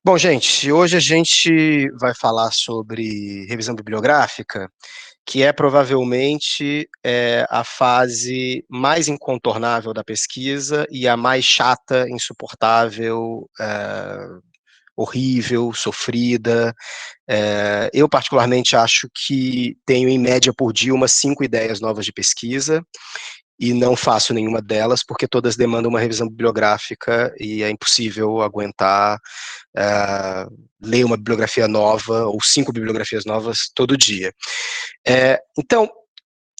Bom, gente, hoje a gente vai falar sobre revisão bibliográfica, que é provavelmente a fase mais incontornável da pesquisa e a mais chata, insuportável, horrível, sofrida. Eu, particularmente, acho que tenho, em média, por dia, umas 5 ideias novas de pesquisa, e não faço nenhuma delas, porque todas demandam uma revisão bibliográfica e é impossível aguentar ler uma bibliografia nova ou 5 bibliografias novas todo dia. Então,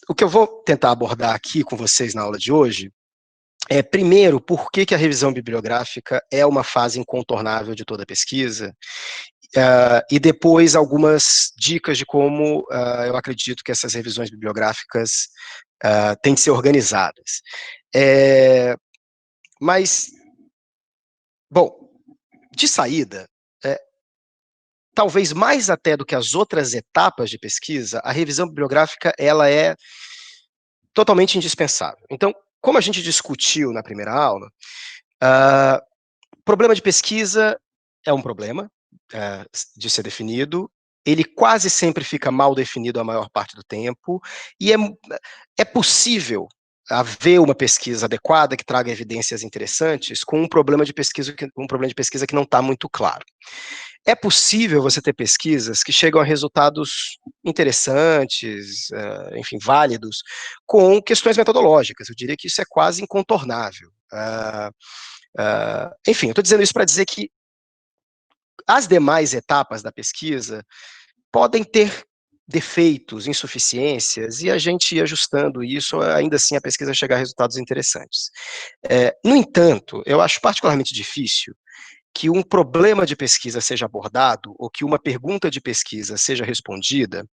o que eu vou tentar abordar aqui com vocês na aula de hoje é, primeiro, por que a revisão bibliográfica é uma fase incontornável de toda pesquisa, e depois algumas dicas de como eu acredito que essas revisões bibliográficas têm de ser organizadas. Mas, bom, de saída, talvez mais até do que as outras etapas de pesquisa, a revisão bibliográfica ela é totalmente indispensável. Então, como a gente discutiu na primeira aula, problema de pesquisa é um problema de ser definido, ele quase sempre fica mal definido a maior parte do tempo, e é possível haver uma pesquisa adequada que traga evidências interessantes com um problema de pesquisa que não está muito claro. É possível você ter pesquisas que chegam a resultados interessantes, enfim, válidos, com questões metodológicas. Eu diria que isso é quase incontornável. Enfim, eu estou dizendo isso para dizer que as demais etapas da pesquisa podem ter defeitos, insuficiências, e a gente ir ajustando isso, ainda assim a pesquisa chegar a resultados interessantes. No entanto, eu acho particularmente difícil que um problema de pesquisa seja abordado, ou que uma pergunta de pesquisa seja respondida,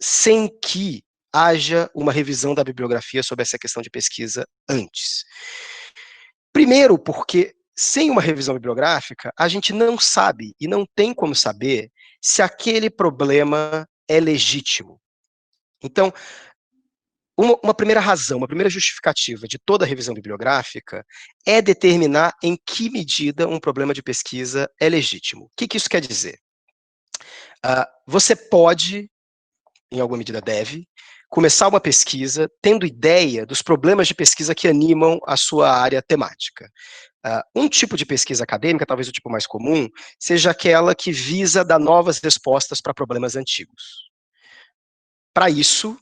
sem que haja uma revisão da bibliografia sobre essa questão de pesquisa antes. Primeiro, porque sem uma revisão bibliográfica, a gente não sabe e não tem como saber se aquele problema é legítimo. Então, uma primeira razão, uma primeira justificativa de toda revisão bibliográfica é determinar em que medida um problema de pesquisa é legítimo. O que isso quer dizer? Você pode, em alguma medida deve, começar uma pesquisa tendo ideia dos problemas de pesquisa que animam a sua área temática. Um tipo de pesquisa acadêmica, talvez o tipo mais comum, seja aquela que visa dar novas respostas para problemas antigos. Para isso,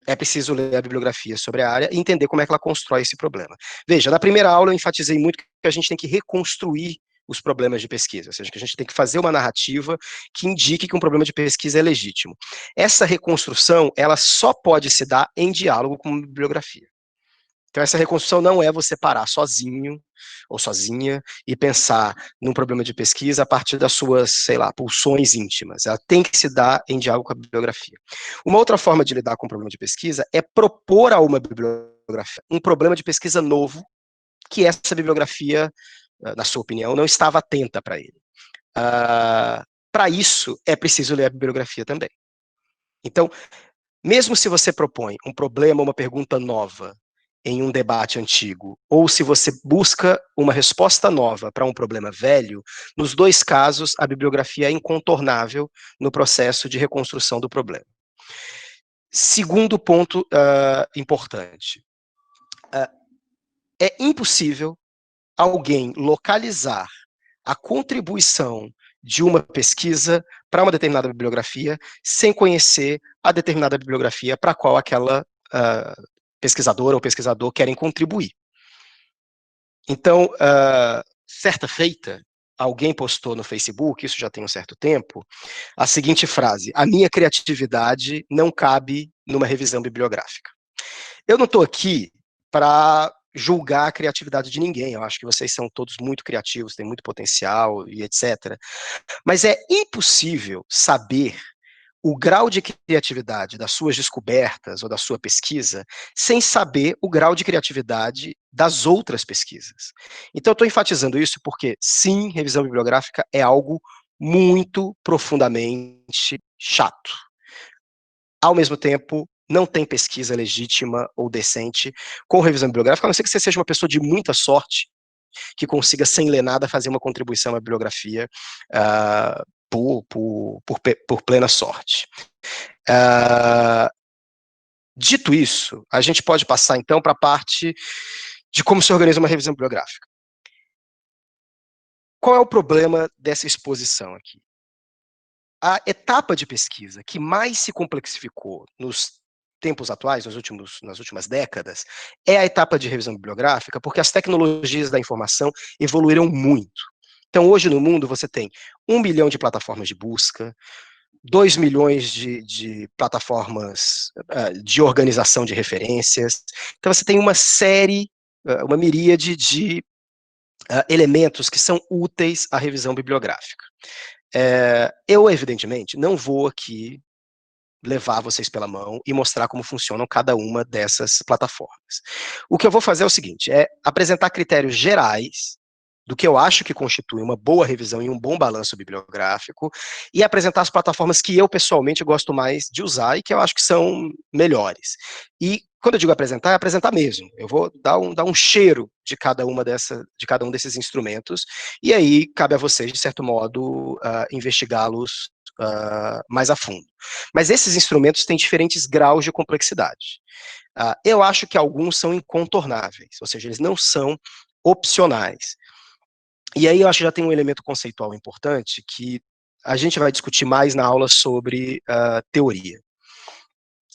é preciso ler a bibliografia sobre a área e entender como é que ela constrói esse problema. Veja, na primeira aula eu enfatizei muito que a gente tem que reconstruir os problemas de pesquisa, ou seja, que a gente tem que fazer uma narrativa que indique que um problema de pesquisa é legítimo. Essa reconstrução, ela só pode se dar em diálogo com a bibliografia. Então, essa reconstrução não é você parar sozinho ou sozinha e pensar num problema de pesquisa a partir das suas, sei lá, pulsões íntimas. Ela tem que se dar em diálogo com a bibliografia. Uma outra forma de lidar com o problema de pesquisa é propor a uma bibliografia um problema de pesquisa novo que essa bibliografia, na sua opinião, não estava atenta para ele. Para isso, é preciso ler a bibliografia também. Então, mesmo se você propõe um problema, uma pergunta nova em um debate antigo, ou se você busca uma resposta nova para um problema velho, nos dois casos, a bibliografia é incontornável no processo de reconstrução do problema. Segundo ponto importante. É impossível alguém localizar a contribuição de uma pesquisa para uma determinada bibliografia sem conhecer a determinada bibliografia para a qual aquela pesquisadora ou pesquisador querem contribuir. Então, certa feita, alguém postou no Facebook, isso já tem um certo tempo, a seguinte frase: a minha criatividade não cabe numa revisão bibliográfica. Eu não estou aqui para julgar a criatividade de ninguém, eu acho que vocês são todos muito criativos, têm muito potencial e etc. Mas é impossível saber o grau de criatividade das suas descobertas ou da sua pesquisa sem saber o grau de criatividade das outras pesquisas. Então, eu estou enfatizando isso porque, sim, revisão bibliográfica é algo muito profundamente chato. Ao mesmo tempo, não tem pesquisa legítima ou decente com revisão bibliográfica, a não ser que você seja uma pessoa de muita sorte que consiga, sem ler nada, fazer uma contribuição à bibliografia por plena sorte. Dito isso, a gente pode passar, então, para a parte de como se organiza uma revisão bibliográfica. Qual é o problema dessa exposição aqui? A etapa de pesquisa que mais se complexificou nos tempos atuais, nas últimas décadas, é a etapa de revisão bibliográfica, porque as tecnologias da informação evoluíram muito. Então, hoje no mundo, você tem 1 milhão de plataformas de busca, 2 milhões de plataformas de organização de referências. Então, você tem uma série, uma miríade de elementos que são úteis à revisão bibliográfica. Eu, evidentemente, não vou aqui levar vocês pela mão e mostrar como funcionam cada uma dessas plataformas. O que eu vou fazer é o seguinte, é apresentar critérios gerais do que eu acho que constitui uma boa revisão e um bom balanço bibliográfico, e apresentar as plataformas que eu, pessoalmente, gosto mais de usar e que eu acho que são melhores. E, quando eu digo apresentar, é apresentar mesmo. Eu vou dar um cheiro de cada um desses instrumentos, e aí cabe a vocês, de certo modo, investigá-los mais a fundo. Mas esses instrumentos têm diferentes graus de complexidade. Eu acho que alguns são incontornáveis, ou seja, eles não são opcionais. E aí eu acho que já tem um elemento conceitual importante que a gente vai discutir mais na aula sobre teoria.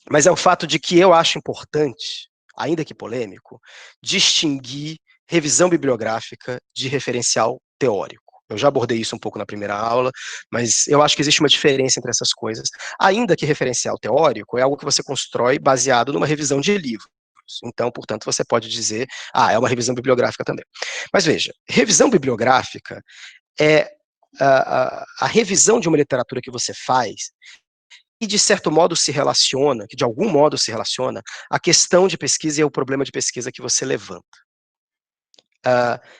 Mas é o fato de que eu acho importante, ainda que polêmico, distinguir revisão bibliográfica de referencial teórico. Eu já abordei isso um pouco na primeira aula, mas eu acho que existe uma diferença entre essas coisas, ainda que referencial teórico é algo que você constrói baseado numa revisão de livros. Então, portanto, você pode dizer, é uma revisão bibliográfica também. Mas veja, revisão bibliográfica é a revisão de uma literatura que você faz e, de certo modo, se relaciona, que de algum modo se relaciona, à questão de pesquisa e ao problema de pesquisa que você levanta.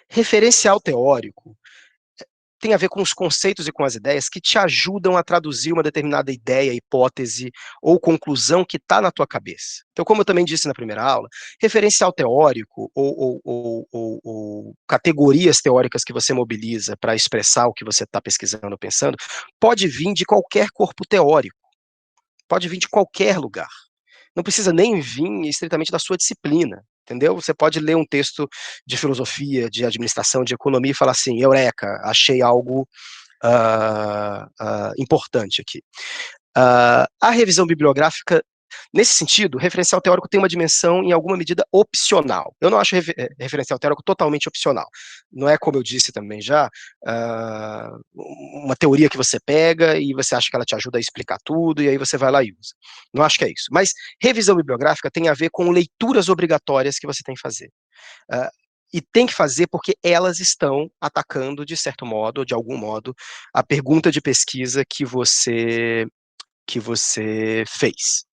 Referencial teórico tem a ver com os conceitos e com as ideias que te ajudam a traduzir uma determinada ideia, hipótese ou conclusão que está na tua cabeça. Então, como eu também disse na primeira aula, referencial teórico ou categorias teóricas que você mobiliza para expressar o que você está pesquisando ou pensando, pode vir de qualquer corpo teórico, pode vir de qualquer lugar. Não precisa nem vir estritamente da sua disciplina, entendeu? Você pode ler um texto de filosofia, de administração, de economia e falar assim, eureka, achei algo importante aqui. A revisão bibliográfica, nesse sentido, o referencial teórico tem uma dimensão, em alguma medida, opcional. Eu não acho referencial teórico totalmente opcional. Não é, como eu disse também já, uma teoria que você pega e você acha que ela te ajuda a explicar tudo, e aí você vai lá e usa. Não acho que é isso. Mas revisão bibliográfica tem a ver com leituras obrigatórias que você tem que fazer. E tem que fazer porque elas estão atacando, de certo modo, ou de algum modo, a pergunta de pesquisa que você fez.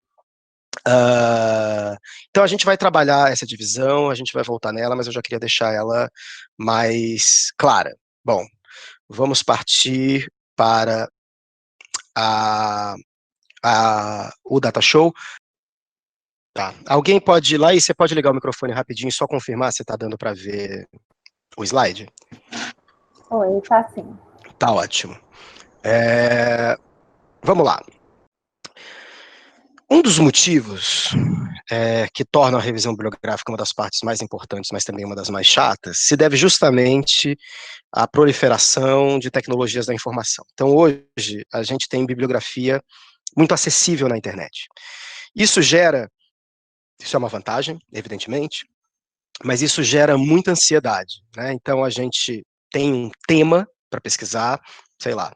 Então a gente vai trabalhar essa divisão, a gente vai voltar nela, mas eu já queria deixar ela mais clara. Bom, vamos partir para o data show. Tá. Alguém pode ir lá e você pode ligar o microfone rapidinho e só confirmar se está dando para ver o slide? Oi, tá sim. Tá ótimo. Vamos lá. Um dos motivos que torna a revisão bibliográfica uma das partes mais importantes, mas também uma das mais chatas, se deve justamente à proliferação de tecnologias da informação. Então, hoje, a gente tem bibliografia muito acessível na internet. Isso é uma vantagem, evidentemente, mas isso gera muita ansiedade, né? Então, a gente tem um tema para pesquisar, sei lá,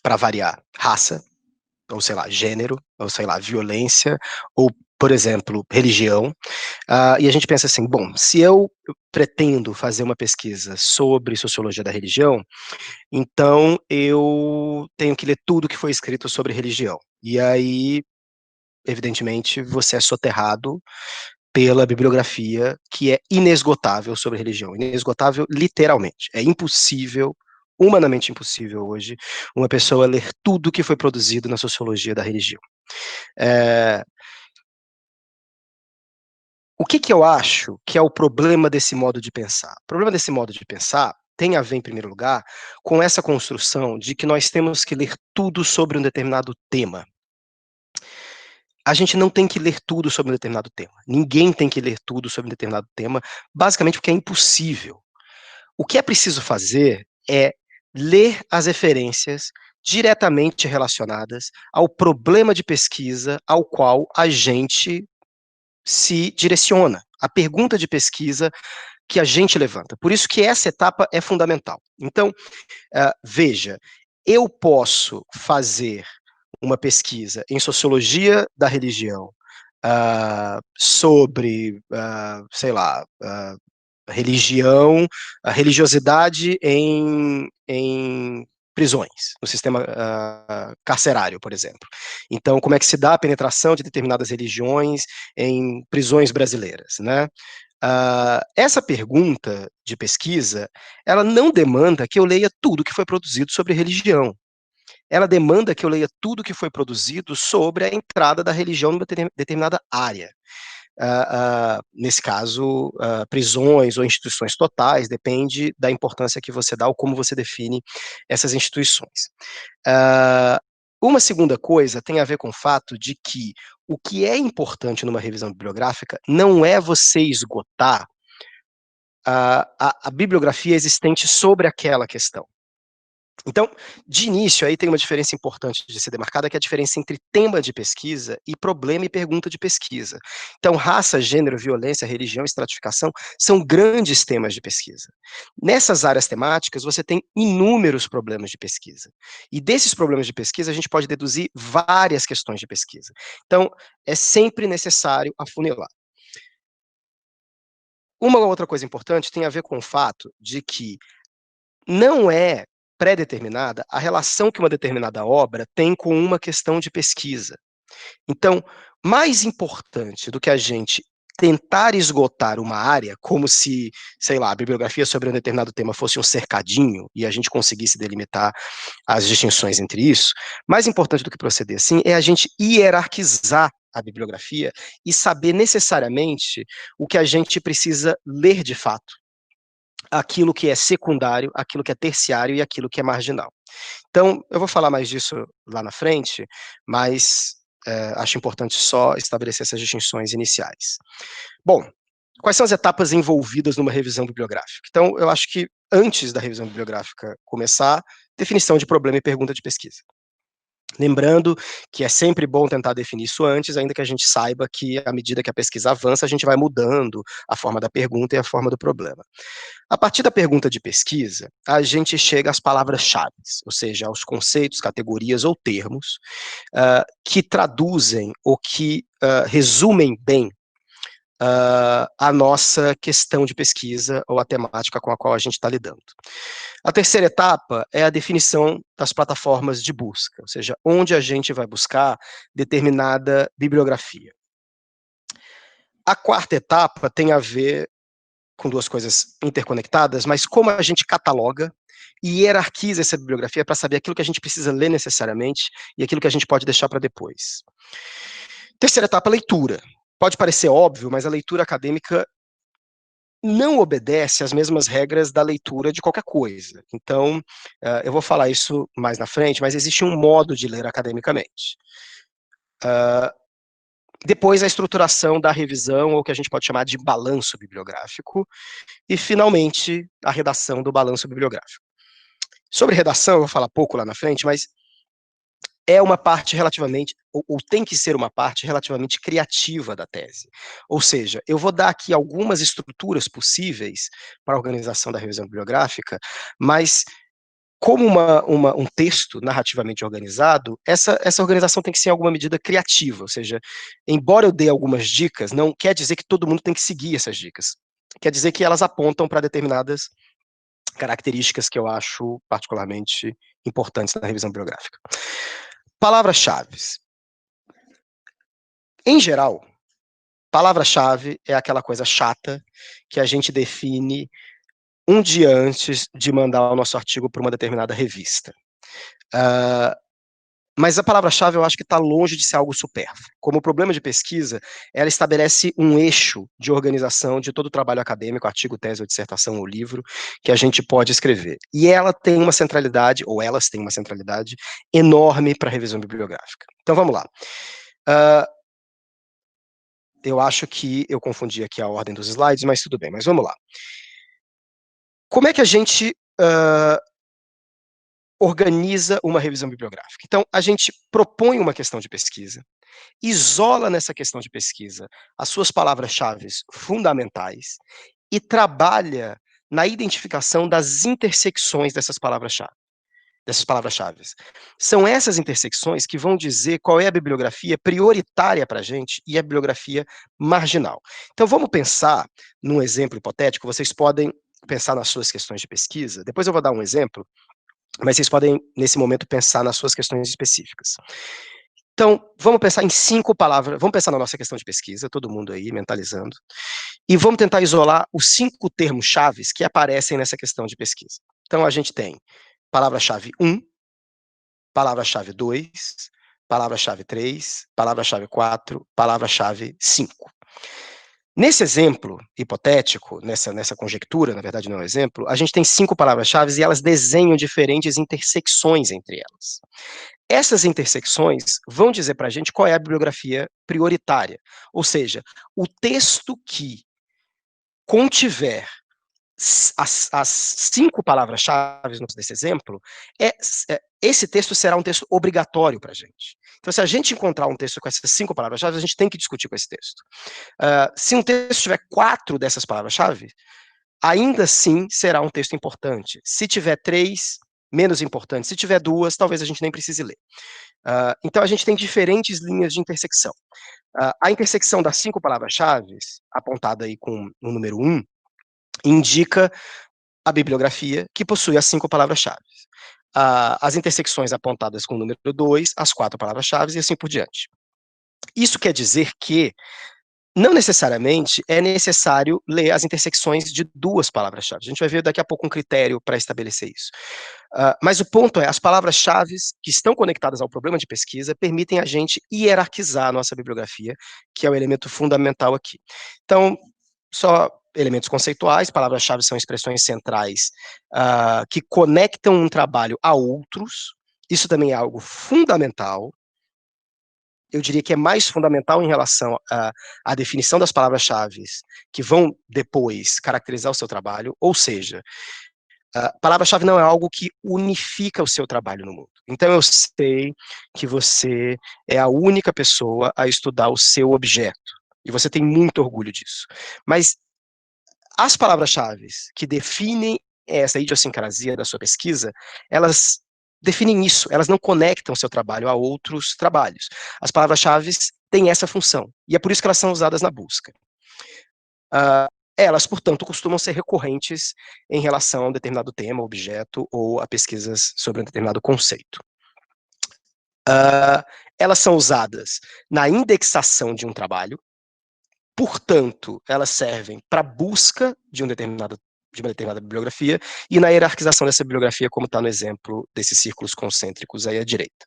para variar, raça, ou sei lá, gênero, ou sei lá, violência, ou, por exemplo, religião, e a gente pensa assim, bom, se eu pretendo fazer uma pesquisa sobre sociologia da religião, então eu tenho que ler tudo que foi escrito sobre religião. E aí, evidentemente, você é soterrado pela bibliografia que é inesgotável sobre religião, inesgotável literalmente, é impossível, humanamente impossível hoje, uma pessoa ler tudo que foi produzido na sociologia da religião. O que eu acho que é o problema desse modo de pensar? O problema desse modo de pensar tem a ver, em primeiro lugar, com essa construção de que nós temos que ler tudo sobre um determinado tema. A gente não tem que ler tudo sobre um determinado tema. Ninguém tem que ler tudo sobre um determinado tema, basicamente porque é impossível. O que é preciso fazer é ler as referências diretamente relacionadas ao problema de pesquisa ao qual a gente se direciona, a pergunta de pesquisa que a gente levanta. Por isso que essa etapa é fundamental. Então, veja, eu posso fazer uma pesquisa em sociologia da religião sobre, sei lá, religião, a religiosidade em prisões, no sistema carcerário, por exemplo. Então, como é que se dá a penetração de determinadas religiões em prisões brasileiras, né? Essa pergunta de pesquisa, ela não demanda que eu leia tudo que foi produzido sobre religião. Ela demanda que eu leia tudo que foi produzido sobre a entrada da religião numa determinada área. Nesse caso, prisões ou instituições totais, depende da importância que você dá ou como você define essas instituições. Uma segunda coisa tem a ver com o fato de que o que é importante numa revisão bibliográfica não é você esgotar a bibliografia existente sobre aquela questão. Então, de início, aí tem uma diferença importante de ser demarcada, que é a diferença entre tema de pesquisa e problema e pergunta de pesquisa. Então, raça, gênero, violência, religião, estratificação são grandes temas de pesquisa. Nessas áreas temáticas, você tem inúmeros problemas de pesquisa. E desses problemas de pesquisa, a gente pode deduzir várias questões de pesquisa. Então, é sempre necessário afunilar. Uma outra coisa importante tem a ver com o fato de que não é pré-determinada a relação que uma determinada obra tem com uma questão de pesquisa. Então, mais importante do que a gente tentar esgotar uma área, como se, sei lá, a bibliografia sobre um determinado tema fosse um cercadinho e a gente conseguisse delimitar as distinções entre isso, mais importante do que proceder assim é a gente hierarquizar a bibliografia e saber necessariamente o que a gente precisa ler de fato, aquilo que é secundário, aquilo que é terciário e aquilo que é marginal. Então, eu vou falar mais disso lá na frente, mas acho importante só estabelecer essas distinções iniciais. Bom, quais são as etapas envolvidas numa revisão bibliográfica? Então, eu acho que antes da revisão bibliográfica começar, definição de problema e pergunta de pesquisa. Lembrando que é sempre bom tentar definir isso antes, ainda que a gente saiba que, à medida que a pesquisa avança, a gente vai mudando a forma da pergunta e a forma do problema. A partir da pergunta de pesquisa, a gente chega às palavras-chave, ou seja, aos conceitos, categorias ou termos que traduzem ou que resumem bem a nossa questão de pesquisa ou a temática com a qual a gente está lidando. A terceira etapa é a definição das plataformas de busca, ou seja, onde a gente vai buscar determinada bibliografia. A quarta etapa tem a ver com duas coisas interconectadas, mas como a gente cataloga e hierarquiza essa bibliografia para saber aquilo que a gente precisa ler necessariamente e aquilo que a gente pode deixar para depois. Terceira etapa, leitura. Pode parecer óbvio, mas a leitura acadêmica não obedece às mesmas regras da leitura de qualquer coisa. Então, eu vou falar isso mais na frente, mas existe um modo de ler academicamente. Depois, a estruturação da revisão, ou que a gente pode chamar de balanço bibliográfico, e, finalmente, a redação do balanço bibliográfico. Sobre redação, eu vou falar pouco lá na frente, mas é uma parte relativamente, ou tem que ser uma parte relativamente criativa da tese. Ou seja, eu vou dar aqui algumas estruturas possíveis para a organização da revisão bibliográfica, mas como um texto narrativamente organizado, essa organização tem que ser em alguma medida criativa, ou seja, embora eu dê algumas dicas, não quer dizer que todo mundo tem que seguir essas dicas. Quer dizer que elas apontam para determinadas características que eu acho particularmente importantes na revisão bibliográfica. Palavras-chave. Em geral, palavra-chave é aquela coisa chata que a gente define um dia antes de mandar o nosso artigo para uma determinada revista. Mas a palavra-chave eu acho que está longe de ser algo supérfluo. Como problema de pesquisa, ela estabelece um eixo de organização de todo o trabalho acadêmico, artigo, tese ou dissertação ou livro, que a gente pode escrever. E ela tem uma centralidade, ou elas têm uma centralidade enorme para a revisão bibliográfica. Então vamos lá. Eu acho que eu confundi aqui a ordem dos slides, mas tudo bem, mas vamos lá. Como é que a gente organiza uma revisão bibliográfica? Então, a gente propõe uma questão de pesquisa, isola nessa questão de pesquisa as suas palavras-chave fundamentais e trabalha na identificação das intersecções dessas palavras-chave. São essas intersecções que vão dizer qual é a bibliografia prioritária para a gente e a bibliografia marginal. Então, vamos pensar num exemplo hipotético, vocês podem pensar nas suas questões de pesquisa, depois eu vou dar um exemplo, mas vocês podem, nesse momento, pensar nas suas questões específicas. Então, vamos pensar em 5 palavras, vamos pensar na nossa questão de pesquisa, todo mundo aí mentalizando, e vamos tentar isolar os 5 termos-chave que aparecem nessa questão de pesquisa. Então, a gente tem palavra-chave 1, palavra-chave 2, palavra-chave 3, palavra-chave 4, palavra-chave 5. Nesse exemplo hipotético, nessa conjectura, na verdade não é um exemplo, a gente tem 5 palavras-chave e elas desenham diferentes intersecções entre elas. Essas intersecções vão dizer para a gente qual é a bibliografia prioritária, ou seja, o texto que contiver as 5 palavras-chave desse exemplo, esse texto será um texto obrigatório para a gente. Então, se a gente encontrar um texto com essas 5 palavras-chave, a gente tem que discutir com esse texto. Se um texto tiver 4 dessas palavras-chave, ainda assim será um texto importante. Se tiver 3, menos importante. Se tiver 2, talvez a gente nem precise ler. Então, a gente tem diferentes linhas de intersecção. A intersecção das 5 palavras-chave, apontada aí com o número 1, indica a bibliografia que possui as 5 palavras-chave. As intersecções apontadas com o número 2, as 4 palavras-chave e assim por diante. Isso quer dizer que não necessariamente é necessário ler as intersecções de 2 palavras-chave. A gente vai ver daqui a pouco um critério para estabelecer isso. Mas o ponto é, as palavras-chave que estão conectadas ao problema de pesquisa permitem a gente hierarquizar a nossa bibliografia, que é o elemento fundamental aqui. Então, só elementos conceituais, palavras-chave são expressões centrais que conectam um trabalho a outros, isso também é algo fundamental. Eu diria que é mais fundamental em relação à definição das palavras-chave que vão depois caracterizar o seu trabalho, ou seja, palavra-chave não é algo que unifica o seu trabalho no mundo. Então eu sei que você é a única pessoa a estudar o seu objeto, e você tem muito orgulho disso. Mas as palavras-chave que definem essa idiosincrasia da sua pesquisa, elas definem isso, elas não conectam seu trabalho a outros trabalhos. As palavras-chave têm essa função, e é por isso que elas são usadas na busca. Elas, portanto, costumam ser recorrentes em relação a um determinado tema, objeto, ou a pesquisas sobre um determinado conceito. Elas são usadas na indexação de um trabalho, portanto, elas servem para busca de uma determinada bibliografia e na hierarquização dessa bibliografia, como está no exemplo desses círculos concêntricos aí à direita.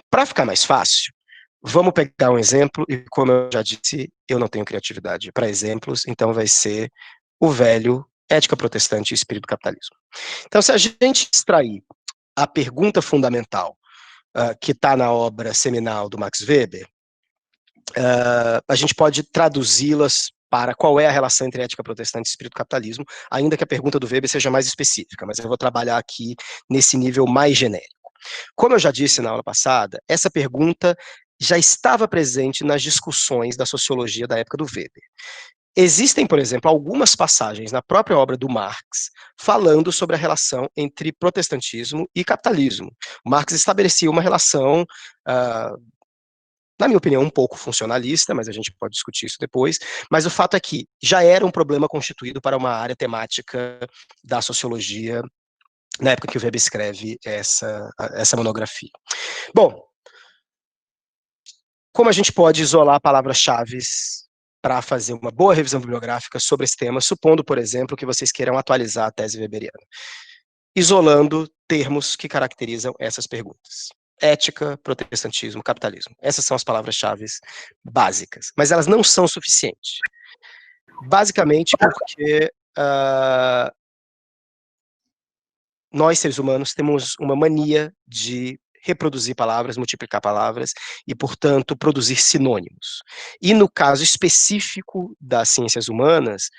Para ficar mais fácil, vamos pegar um exemplo, e como eu já disse, eu não tenho criatividade para exemplos, então vai ser o velho Ética Protestante e Espírito do Capitalismo. Então, se a gente extrair a pergunta fundamental que está na obra seminal do Max Weber, a gente pode traduzi-las para qual é a relação entre ética protestante e espírito capitalismo, ainda que a pergunta do Weber seja mais específica, mas eu vou trabalhar aqui nesse nível mais genérico. Como eu já disse na aula passada, essa pergunta já estava presente nas discussões da sociologia da época do Weber. Existem, por exemplo, algumas passagens na própria obra do Marx falando sobre a relação entre protestantismo e capitalismo. O Marx estabelecia uma relação na minha opinião, um pouco funcionalista, mas a gente pode discutir isso depois, mas o fato é que já era um problema constituído para uma área temática da sociologia na época que o Weber escreve essa monografia. Bom, como a gente pode isolar palavras-chave para fazer uma boa revisão bibliográfica sobre esse tema, supondo, por exemplo, que vocês queiram atualizar a tese weberiana, isolando termos que caracterizam essas perguntas. ética, protestantismo, capitalismo. Essas são as palavras-chave básicas, mas elas não são suficientes. Basicamente porque nós, seres humanos, temos uma mania de reproduzir palavras, multiplicar palavras e, portanto, produzir sinônimos. E no caso específico das ciências humanas,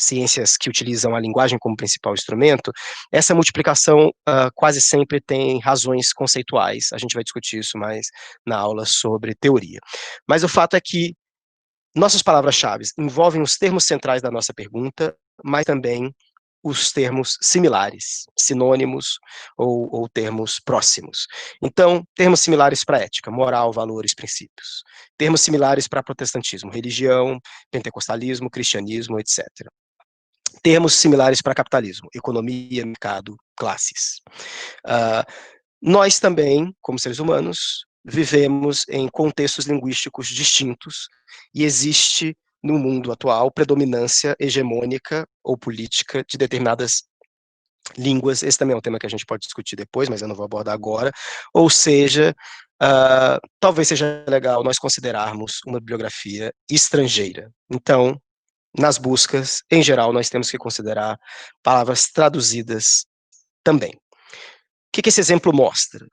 ciências que utilizam a linguagem como principal instrumento, essa multiplicação quase sempre tem razões conceituais. A gente vai discutir isso mais na aula sobre teoria. Mas o fato é que nossas palavras-chave envolvem os termos centrais da nossa pergunta, mas também os termos similares, sinônimos ou termos próximos. Então, termos similares para ética, moral, valores, princípios. Termos similares para protestantismo, religião, pentecostalismo, cristianismo, etc. Termos similares para capitalismo, economia, mercado, classes. Nós também, como seres humanos, vivemos em contextos linguísticos distintos e existe no mundo atual predominância hegemônica ou política de determinadas línguas. Esse também é um tema que a gente pode discutir depois, mas eu não vou abordar agora. Ou seja, talvez seja legal nós considerarmos uma bibliografia estrangeira. Então, nas buscas, em geral, nós temos que considerar palavras traduzidas também. O que esse exemplo mostra?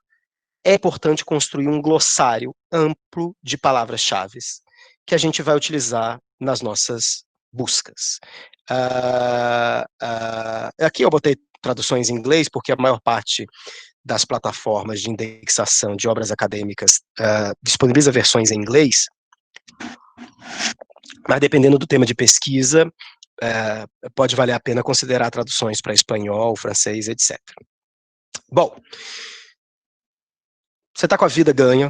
É importante construir um glossário amplo de palavras-chave que a gente vai utilizar nas nossas buscas. Aqui eu botei traduções em inglês, porque a maior parte das plataformas de indexação de obras acadêmicas disponibiliza versões em inglês, mas dependendo do tema de pesquisa, pode valer a pena considerar traduções para espanhol, francês, etc. Bom, você está com a vida ganha,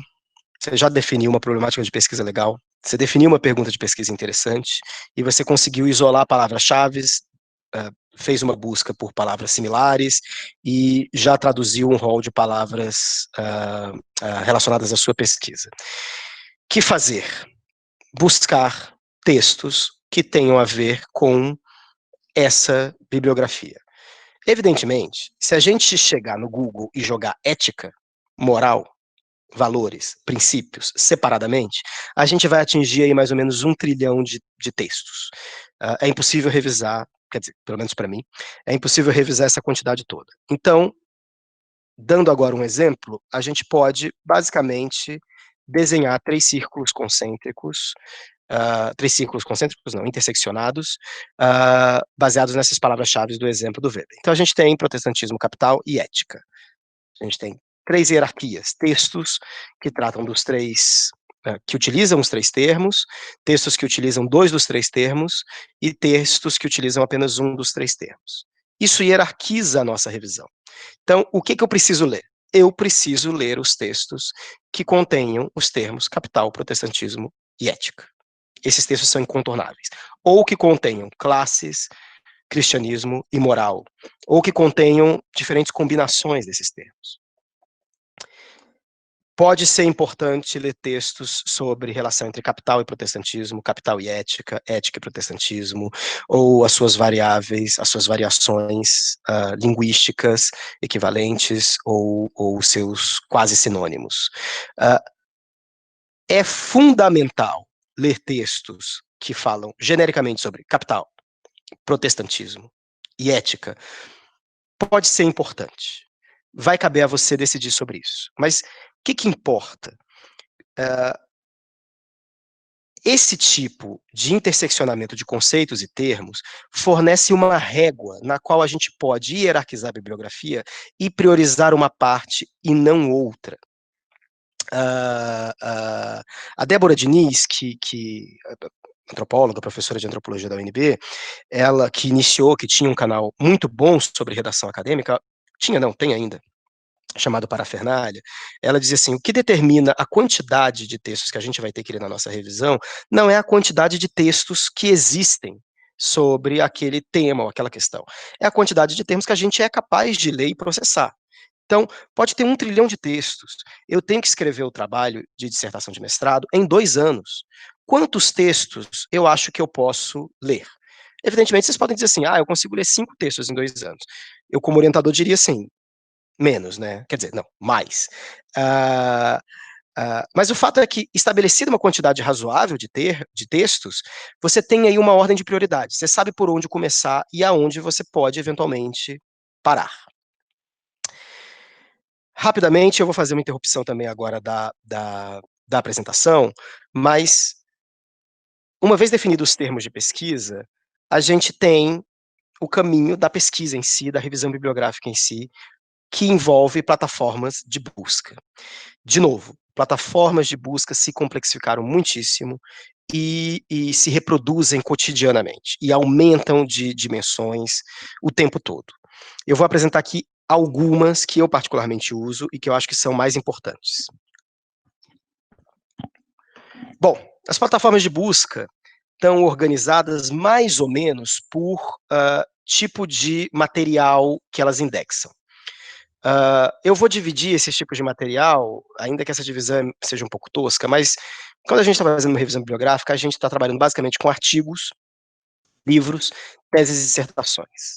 você já definiu uma problemática de pesquisa legal, você definiu uma pergunta de pesquisa interessante, e você conseguiu isolar palavras-chave, fez uma busca por palavras similares, e já traduziu um rol de palavras relacionadas à sua pesquisa. Que fazer? Buscar textos que tenham a ver com essa bibliografia. Evidentemente, se a gente chegar no Google e jogar ética, moral, valores, princípios, separadamente, a gente vai atingir aí mais ou menos 1 trilhão de textos. É impossível revisar, quer dizer, pelo menos para mim, é impossível revisar essa quantidade toda. Então, dando agora um exemplo, a gente pode, basicamente, desenhar 3 círculos concêntricos, não, interseccionados, baseados nessas palavras-chave do exemplo do Weber. Então, a gente tem protestantismo capital e ética. A gente tem 3 hierarquias, textos que tratam dos 3, que utilizam os 3 termos, textos que utilizam 2 dos 3 termos, e textos que utilizam apenas 1 dos 3 termos. Isso hierarquiza a nossa revisão. Então, o que eu preciso ler? Eu preciso ler os textos que contenham os termos capital, protestantismo e ética. Esses textos são incontornáveis. Ou que contenham classes, cristianismo e moral, ou que contenham diferentes combinações desses termos. Pode ser importante ler textos sobre relação entre capital e protestantismo, capital e ética, ética e protestantismo, ou as suas variáveis, as suas variações linguísticas equivalentes, ou seus quase sinônimos. É fundamental ler textos que falam genericamente sobre capital, protestantismo e ética. Pode ser importante. Vai caber a você decidir sobre isso. Mas o que importa? Esse tipo de interseccionamento de conceitos e termos fornece uma régua na qual a gente pode hierarquizar a bibliografia e priorizar uma parte e não outra. A Débora Diniz, antropóloga, professora de antropologia da UNB, ela que iniciou, que tinha um canal muito bom sobre redação acadêmica, tem ainda, chamado Parafernália, ela dizia assim, o que determina a quantidade de textos que a gente vai ter que ler na nossa revisão não é a quantidade de textos que existem sobre aquele tema ou aquela questão, é a quantidade de termos que a gente é capaz de ler e processar. Então, pode ter 1 trilhão de textos, eu tenho que escrever o trabalho de dissertação de mestrado em 2 anos. Quantos textos eu acho que eu posso ler? Evidentemente, vocês podem dizer assim, eu consigo ler 5 textos em 2 anos. Eu, como orientador, diria assim, Menos, né? Quer dizer, não, mais. Mas o fato é que, estabelecida uma quantidade razoável de textos, você tem aí uma ordem de prioridade. Você sabe por onde começar e aonde você pode, eventualmente, parar. Rapidamente, eu vou fazer uma interrupção também agora da apresentação, mas, uma vez definidos os termos de pesquisa, a gente tem o caminho da pesquisa em si, da revisão bibliográfica em si, que envolve plataformas de busca. De novo, plataformas de busca se complexificaram muitíssimo e se reproduzem cotidianamente, e aumentam de dimensões o tempo todo. Eu vou apresentar aqui algumas que eu particularmente uso e que eu acho que são mais importantes. Bom, as plataformas de busca estão organizadas mais ou menos por tipo de material que elas indexam. Eu vou dividir esses tipos de material, ainda que essa divisão seja um pouco tosca, mas quando a gente está fazendo uma revisão bibliográfica, a gente está trabalhando basicamente com artigos, livros, teses e dissertações.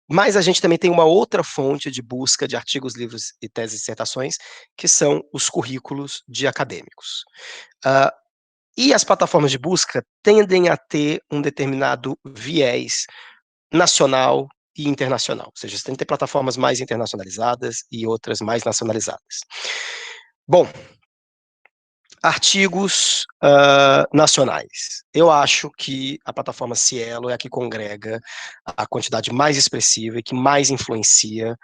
Mas a gente também tem uma outra fonte de busca de artigos, livros e teses e dissertações, que são os currículos de acadêmicos. E as plataformas de busca tendem a ter um determinado viés nacional e internacional, ou seja, você tem que ter plataformas mais internacionalizadas e outras mais nacionalizadas. Bom, artigos nacionais. Eu acho que a plataforma Cielo é a que congrega a quantidade mais expressiva e que mais influencia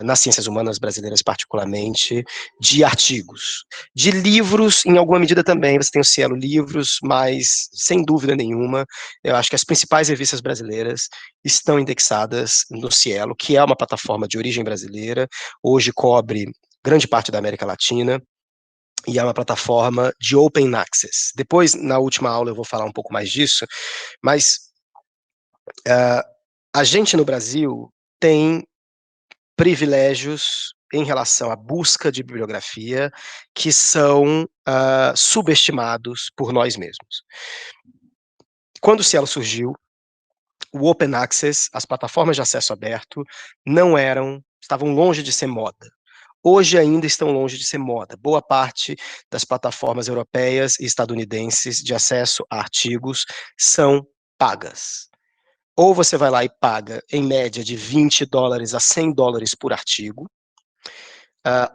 nas ciências humanas brasileiras particularmente, de artigos. De livros, em alguma medida também, você tem o Cielo Livros, mas, sem dúvida nenhuma, eu acho que as principais revistas brasileiras estão indexadas no Cielo, que é uma plataforma de origem brasileira, hoje cobre grande parte da América Latina, e é uma plataforma de open access. Depois, na última aula, eu vou falar um pouco mais disso, mas a gente no Brasil tem privilégios em relação à busca de bibliografia que são subestimados por nós mesmos. Quando o Cielo surgiu, o Open Access, as plataformas de acesso aberto, estavam longe de ser moda. Hoje ainda estão longe de ser moda. Boa parte das plataformas europeias e estadunidenses de acesso a artigos são pagas. Ou você vai lá e paga, em média, de $20 a $100 por artigo,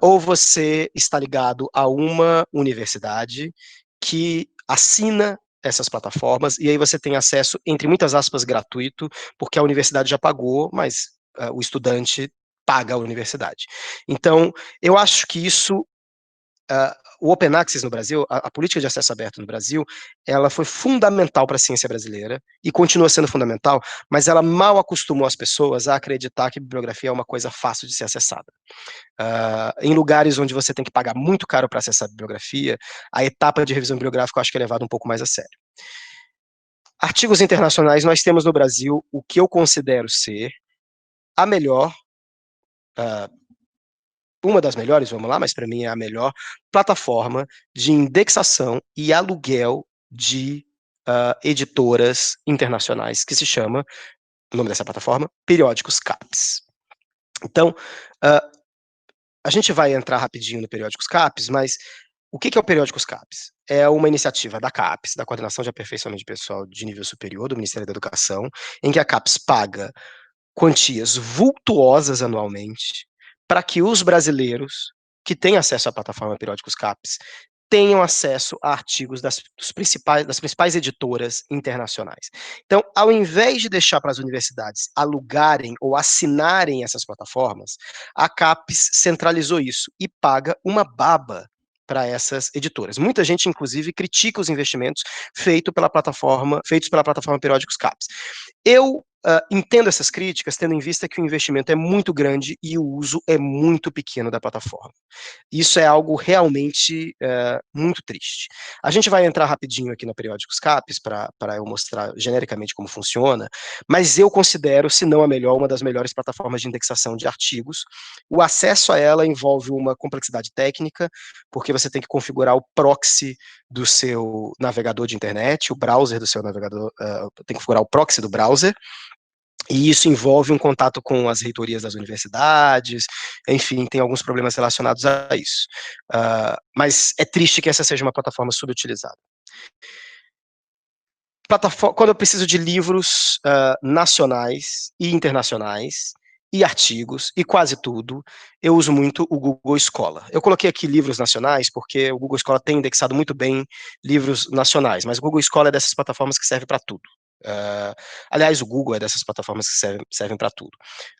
ou você está ligado a uma universidade que assina essas plataformas, e aí você tem acesso, entre muitas aspas, gratuito, porque a universidade já pagou, mas o estudante paga a universidade. Então, eu acho que isso, o Open Access no Brasil, a política de acesso aberto no Brasil, ela foi fundamental para a ciência brasileira, e continua sendo fundamental, mas ela mal acostumou as pessoas a acreditar que bibliografia é uma coisa fácil de ser acessada. Em lugares onde você tem que pagar muito caro para acessar a bibliografia, a etapa de revisão bibliográfica eu acho que é levada um pouco mais a sério. Artigos internacionais, nós temos no Brasil o que eu considero ser a melhor, uma das melhores, vamos lá, mas para mim é a melhor plataforma de indexação e aluguel de editoras internacionais, que se chama, o nome dessa plataforma, Periódicos CAPES. Então, a gente vai entrar rapidinho no Periódicos CAPES, mas o que é o Periódicos CAPES? É uma iniciativa da CAPES, da Coordenação de Aperfeiçoamento de Pessoal de Nível Superior do Ministério da Educação, em que a CAPES paga quantias vultuosas anualmente para que os brasileiros que têm acesso à plataforma Periódicos CAPES tenham acesso a artigos das principais editoras internacionais. Então, ao invés de deixar para as universidades alugarem ou assinarem essas plataformas, a CAPES centralizou isso e paga uma baba para essas editoras. Muita gente, inclusive, critica os investimentos feitos pela plataforma Periódicos CAPES. Eu entendo essas críticas, tendo em vista que o investimento é muito grande e o uso é muito pequeno da plataforma. Isso é algo realmente muito triste. A gente vai entrar rapidinho aqui no Periódicos CAPES para eu mostrar genericamente como funciona, mas eu considero, se não a melhor, uma das melhores plataformas de indexação de artigos. O acesso a ela envolve uma complexidade técnica, porque você tem que configurar o proxy do seu navegador de internet, o browser do seu navegador, tem que configurar o proxy do browser, E isso envolve um contato com as reitorias das universidades, enfim, tem alguns problemas relacionados a isso. Mas é triste que essa seja uma plataforma subutilizada. Quando eu preciso de livros nacionais e internacionais, e artigos, e quase tudo, eu uso muito o Google Scholar. Eu coloquei aqui livros nacionais, porque o Google Scholar tem indexado muito bem livros nacionais, mas o Google Scholar é dessas plataformas que serve para tudo. Aliás, o Google é dessas plataformas que servem para tudo.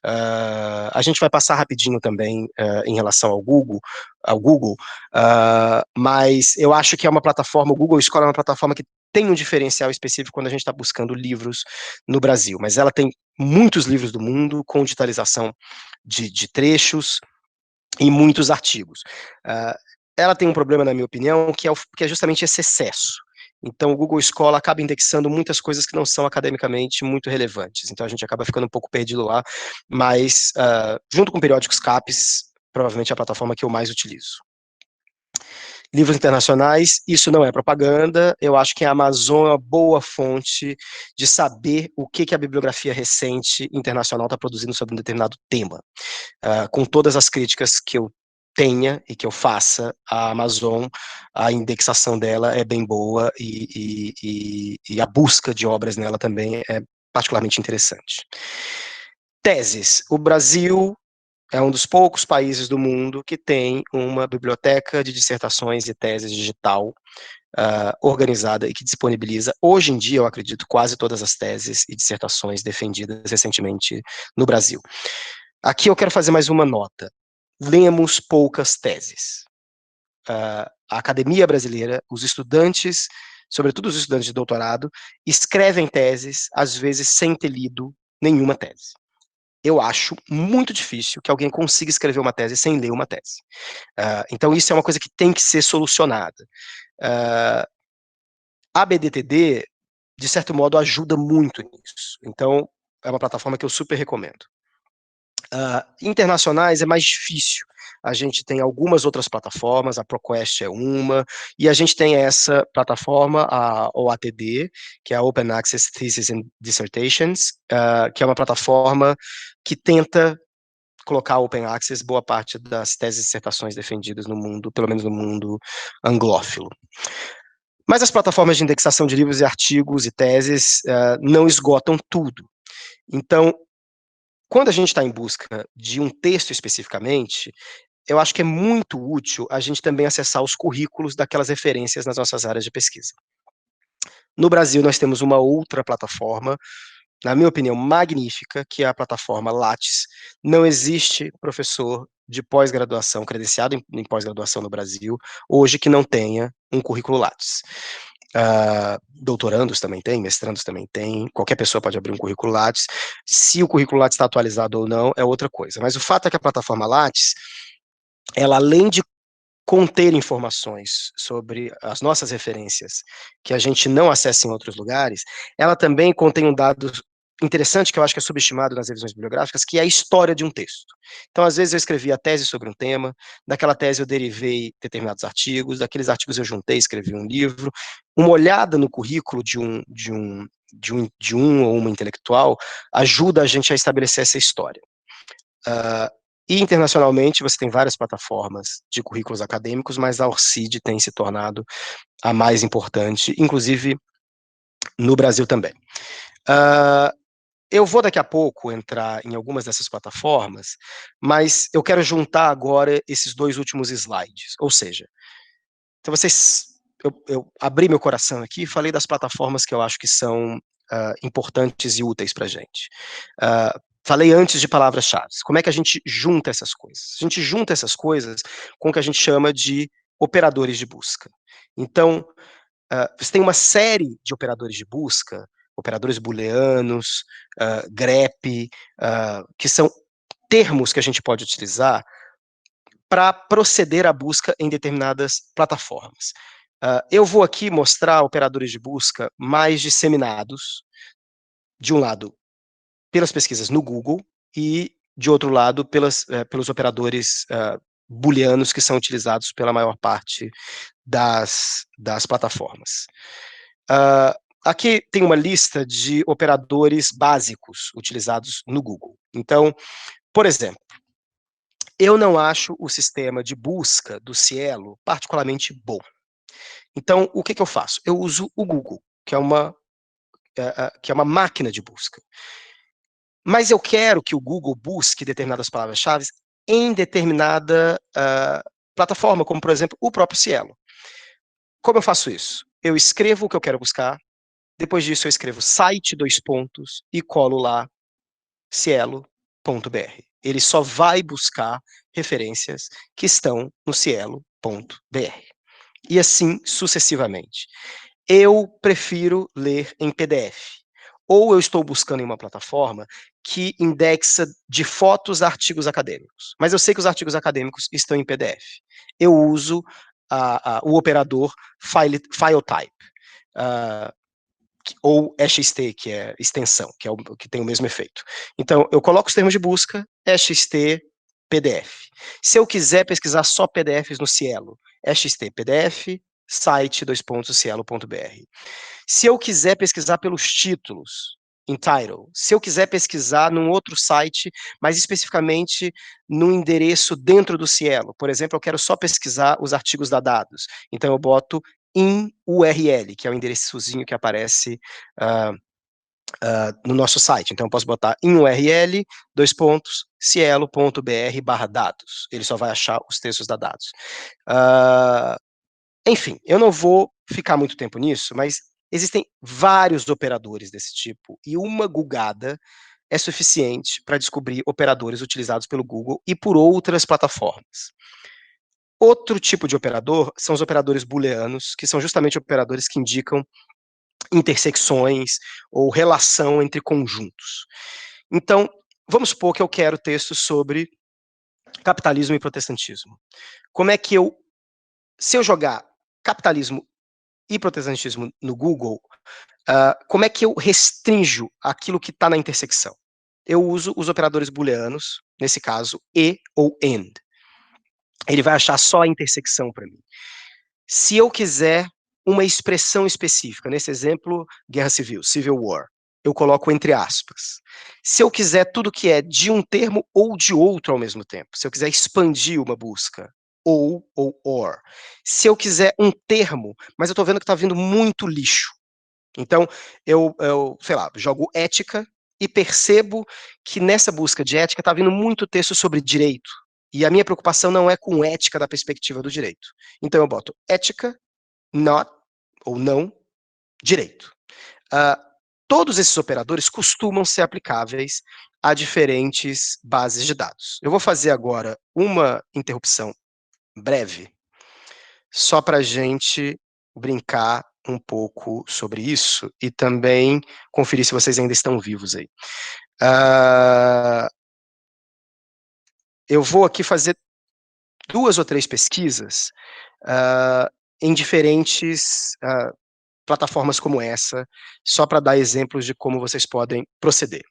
A gente vai passar rapidinho também em relação ao Google, mas eu acho que é uma plataforma, o Google Scholar é uma plataforma que tem um diferencial específico quando a gente está buscando livros no Brasil, mas ela tem muitos livros do mundo com digitalização de trechos e muitos artigos. Ela tem um problema, na minha opinião, que é justamente esse excesso. Então, o Google Scholar acaba indexando muitas coisas que não são academicamente muito relevantes. Então, a gente acaba ficando um pouco perdido lá, mas, junto com periódicos CAPES, provavelmente é a plataforma que eu mais utilizo. Livros internacionais, isso não é propaganda, eu acho que a Amazon é uma boa fonte de saber o que a bibliografia recente internacional está produzindo sobre um determinado tema. Com todas as críticas que eu tenha e que eu faça, a Amazon, a indexação dela é bem boa e a busca de obras nela também é particularmente interessante. Teses. O Brasil é um dos poucos países do mundo que tem uma biblioteca de dissertações e teses digital organizada e que disponibiliza, hoje em dia, eu acredito, quase todas as teses e dissertações defendidas recentemente no Brasil. Aqui eu quero fazer mais uma nota. Lemos poucas teses. A academia brasileira, os estudantes, sobretudo os estudantes de doutorado, escrevem teses, às vezes sem ter lido nenhuma tese. Eu acho muito difícil que alguém consiga escrever uma tese sem ler uma tese. Então, isso é uma coisa que tem que ser solucionada. A BDTD, de certo modo, ajuda muito nisso. Então, é uma plataforma que eu super recomendo. Internacionais é mais difícil. A gente tem algumas outras plataformas, a ProQuest é uma, e a gente tem essa plataforma, a OATD, que é a Open Access Thesis and Dissertations, que é uma plataforma que tenta colocar Open Access boa parte das teses e dissertações defendidas no mundo, pelo menos no mundo anglófilo. Mas as plataformas de indexação de livros e artigos e teses não esgotam tudo. Então, quando a gente está em busca de um texto especificamente, eu acho que é muito útil a gente também acessar os currículos daquelas referências nas nossas áreas de pesquisa. No Brasil, nós temos uma outra plataforma, na minha opinião, magnífica, que é a plataforma Lattes. Não existe professor de pós-graduação, credenciado em pós-graduação no Brasil, hoje que não tenha um currículo Lattes. Doutorandos também tem, mestrandos também tem, qualquer pessoa pode abrir um currículo Lattes. Se o currículo Lattes está atualizado ou não, é outra coisa. Mas o fato é que a plataforma Lattes, ela além de conter informações sobre as nossas referências que a gente não acessa em outros lugares, ela também contém um dado interessante que eu acho que é subestimado nas revisões bibliográficas, que é a história de um texto. Então, às vezes eu escrevi a tese sobre um tema, daquela tese eu derivei determinados artigos, daqueles artigos eu juntei, escrevi um livro. Uma olhada no currículo de um ou uma intelectual ajuda a gente a estabelecer essa história. E internacionalmente você tem várias plataformas de currículos acadêmicos, mas a ORCID tem se tornado a mais importante, inclusive no Brasil também. Eu vou daqui a pouco entrar em algumas dessas plataformas, mas eu quero juntar agora esses dois últimos slides, ou seja, então eu abri meu coração aqui e falei das plataformas que eu acho que são importantes e úteis para a gente. Falei antes de palavras-chave. Como é que a gente junta essas coisas? A gente junta essas coisas com o que a gente chama de operadores de busca. Então, você tem uma série de operadores de busca, operadores booleanos, grep, que são termos que a gente pode utilizar para proceder à busca em determinadas plataformas. Eu vou aqui mostrar operadores de busca mais disseminados, de um lado, pelas pesquisas no Google, e, de outro lado, pelos operadores booleanos que são utilizados pela maior parte das plataformas. aqui tem uma lista de operadores básicos utilizados no Google. Então, por exemplo, eu não acho o sistema de busca do Cielo particularmente bom. Então, o que eu faço? Eu uso o Google, que é uma máquina de busca. Mas eu quero que o Google busque determinadas palavras-chave em determinada plataforma, como, por exemplo, o próprio Cielo. Como eu faço isso? Eu escrevo o que eu quero buscar, depois disso eu escrevo site, e colo lá cielo.br. Ele só vai buscar referências que estão no cielo.br. E assim sucessivamente. Eu prefiro ler em PDF. Ou eu estou buscando em uma plataforma que indexa de fotos artigos acadêmicos. Mas eu sei que os artigos acadêmicos estão em PDF. Eu uso o operador file type, ou EXT, que é extensão, que tem o mesmo efeito. Então, eu coloco os termos de busca, EXT, PDF. Se eu quiser pesquisar só PDFs no Cielo, EXT, PDF, site, cielo.br. Se eu quiser pesquisar pelos títulos, em title, se eu quiser pesquisar num outro site, mais especificamente num endereço dentro do Cielo, por exemplo, eu quero só pesquisar os artigos da Dados, então eu boto em URL, que é o endereçozinho que aparece no nosso site. Então eu posso botar em URL, cielo.br/dados. Ele só vai achar os textos da Dados. Enfim, eu não vou ficar muito tempo nisso, mas existem vários operadores desse tipo, e uma googada é suficiente para descobrir operadores utilizados pelo Google e por outras plataformas. Outro tipo de operador são os operadores booleanos, que são justamente operadores que indicam intersecções ou relação entre conjuntos. Então, vamos supor que eu quero textos sobre capitalismo e protestantismo. Como é que se eu jogar capitalismo e protestantismo no Google, como é que eu restringo aquilo que está na intersecção? Eu uso os operadores booleanos, nesse caso, e ou and. Ele vai achar só a intersecção para mim. Se eu quiser uma expressão específica, nesse exemplo, guerra civil, civil war, eu coloco entre aspas. Se eu quiser tudo que é de um termo ou de outro ao mesmo tempo, se eu quiser expandir uma busca, ou or. Se eu quiser um termo, mas eu estou vendo que está vindo muito lixo, então eu, sei lá, jogo ética e percebo que nessa busca de ética está vindo muito texto sobre direito, e a minha preocupação não é com ética da perspectiva do direito. Então eu boto ética, not, ou não, direito. Todos esses operadores costumam ser aplicáveis a diferentes bases de dados. Eu vou fazer agora uma interrupção breve, só para a gente brincar um pouco sobre isso e também conferir se vocês ainda estão vivos aí. Eu vou aqui fazer 2 ou 3 pesquisas em diferentes plataformas como essa, só para dar exemplos de como vocês podem proceder.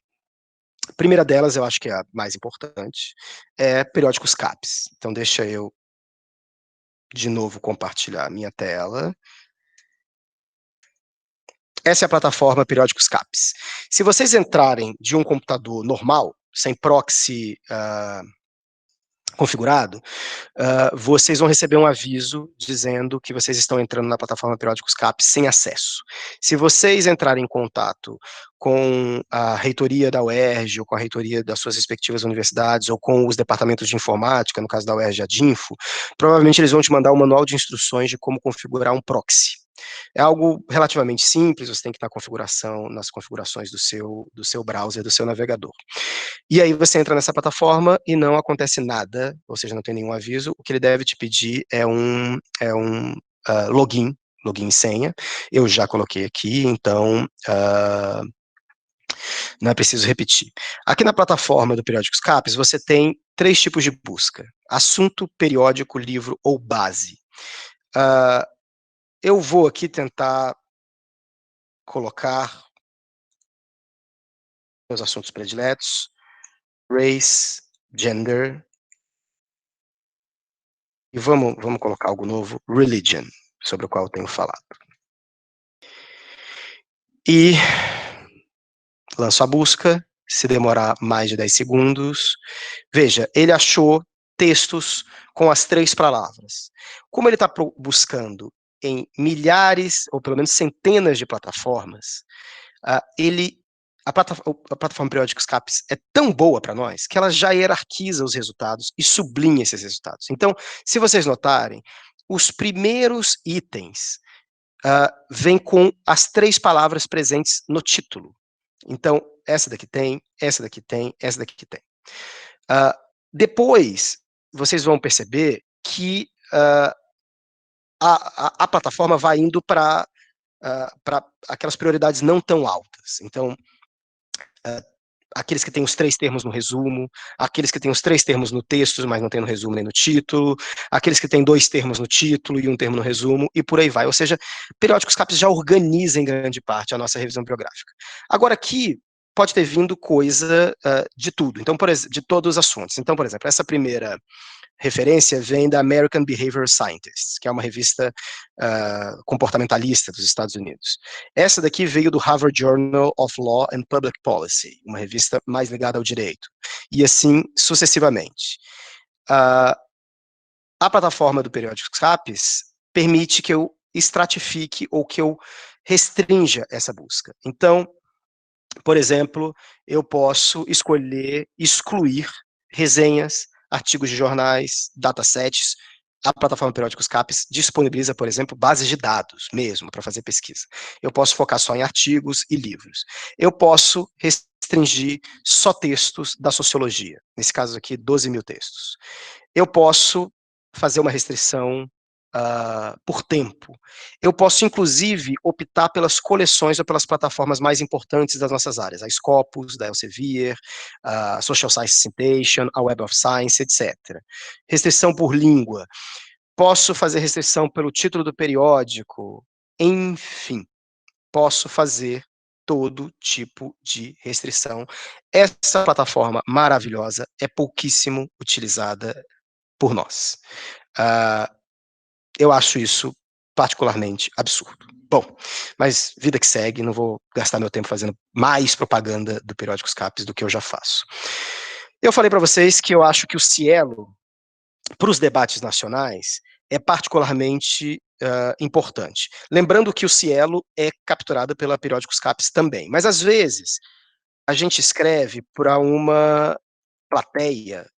A primeira delas, eu acho que é a mais importante, é periódicos CAPES. Então, deixa eu, de novo, compartilhar a minha tela. Essa é a plataforma Periódicos CAPES. Se vocês entrarem de um computador normal, sem proxy configurado, vocês vão receber um aviso dizendo que vocês estão entrando na plataforma Periódicos CAPES sem acesso. Se vocês entrarem em contato com a reitoria da UERJ, ou com a reitoria das suas respectivas universidades, ou com os departamentos de informática, no caso da UERJ, a DINFO, provavelmente eles vão te mandar um manual de instruções de como configurar um proxy. É algo relativamente simples, você tem que estar nas configurações do seu browser, do seu navegador. E aí você entra nessa plataforma e não acontece nada, ou seja, não tem nenhum aviso. O que ele deve te pedir é um login e senha. Eu já coloquei aqui, então não é preciso repetir. Aqui na plataforma do Periódicos CAPES, você tem 3 tipos de busca: assunto, periódico, livro ou base. Eu vou aqui tentar colocar meus assuntos prediletos: race, gender, e vamos colocar algo novo, religion, sobre o qual eu tenho falado. e lanço a busca. Se demorar mais de 10 segundos, veja, ele achou textos com as 3 palavras. Como ele está buscando em milhares, ou pelo menos centenas de plataformas, a plataforma Periódicos CAPES é tão boa para nós que ela já hierarquiza os resultados e sublinha esses resultados. Então, se vocês notarem, os primeiros itens vêm com as 3 palavras presentes no título. Então, essa daqui tem, essa daqui tem, essa daqui tem. Depois, vocês vão perceber que a plataforma vai indo para aquelas prioridades não tão altas. Então, aqueles que têm os 3 termos no resumo, aqueles que têm os 3 termos no texto, mas não tem no resumo nem no título, aqueles que têm 2 termos no título e 1 termo no resumo, e por aí vai. Ou seja, Periódicos CAPES já organiza em grande parte a nossa revisão bibliográfica. Agora, aqui pode ter vindo coisa de tudo, então, por exemplo, de todos os assuntos. Então, por exemplo, essa primeira referência vem da American Behavioral Scientists, que é uma revista comportamentalista dos Estados Unidos. Essa daqui veio do Harvard Journal of Law and Public Policy, uma revista mais ligada ao direito, e assim sucessivamente. A plataforma do Periódicos CAPES permite que eu estratifique ou que eu restrinja essa busca. Então, por exemplo, eu posso escolher excluir resenhas, artigos de jornais, datasets. A plataforma Periódicos CAPES disponibiliza, por exemplo, bases de dados mesmo para fazer pesquisa. Eu posso focar só em artigos e livros. Eu posso restringir só textos da sociologia, nesse caso aqui, 12 mil textos. Eu posso fazer uma restrição por tempo. Eu posso, inclusive, optar pelas coleções ou pelas plataformas mais importantes das nossas áreas, a Scopus, da Elsevier, a Social Science Citation, a Web of Science, etc. Restrição por língua. Posso fazer restrição pelo título do periódico. Enfim, posso fazer todo tipo de restrição. Essa plataforma maravilhosa é pouquíssimo utilizada por nós. Eu acho isso particularmente absurdo. Bom, mas vida que segue, não vou gastar meu tempo fazendo mais propaganda do Periódicos CAPES do que eu já faço. Eu falei para vocês que eu acho que o Cielo, para os debates nacionais, é particularmente importante. Lembrando que o Cielo é capturado pela Periódicos CAPES também, mas às vezes a gente escreve para uma plateia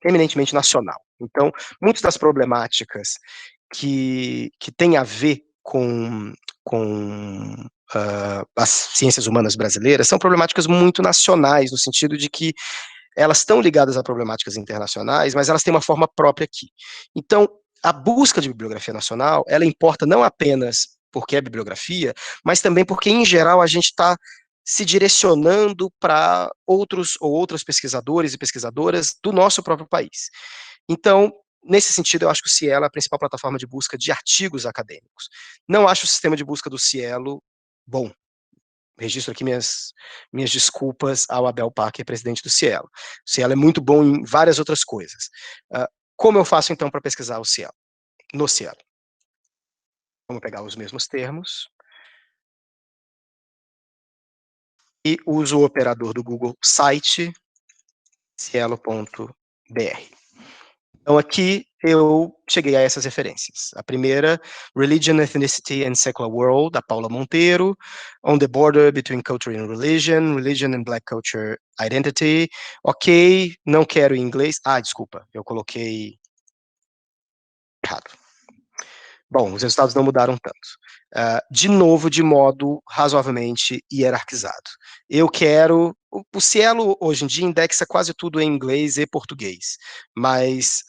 eminentemente nacional. Então, muitas das problemáticas que têm a ver com as ciências humanas brasileiras são problemáticas muito nacionais, no sentido de que elas estão ligadas a problemáticas internacionais, mas elas têm uma forma própria aqui. Então, a busca de bibliografia nacional, ela importa não apenas porque é bibliografia, mas também porque, em geral, a gente está se direcionando para outros ou outras pesquisadores e pesquisadoras do nosso próprio país. Então, nesse sentido, eu acho que o Cielo é a principal plataforma de busca de artigos acadêmicos. Não acho o sistema de busca do Cielo bom. Registro aqui minhas desculpas ao Abel Parker, presidente do Cielo. O Cielo é muito bom em várias outras coisas. Como eu faço, então, para pesquisar o Cielo? No Cielo. Vamos pegar os mesmos termos. E uso o operador do Google Site, cielo.br. Então, aqui eu cheguei a essas referências. A primeira, Religion, Ethnicity and Secular World, da Paula Monteiro. On the Border Between Culture and Religion, Religion and Black Culture Identity. Ok, não quero em inglês. Desculpa, eu coloquei errado. Bom, os resultados não mudaram tanto. De novo, de modo razoavelmente hierarquizado. Eu quero... O Cielo, hoje em dia, indexa quase tudo em inglês e português, mas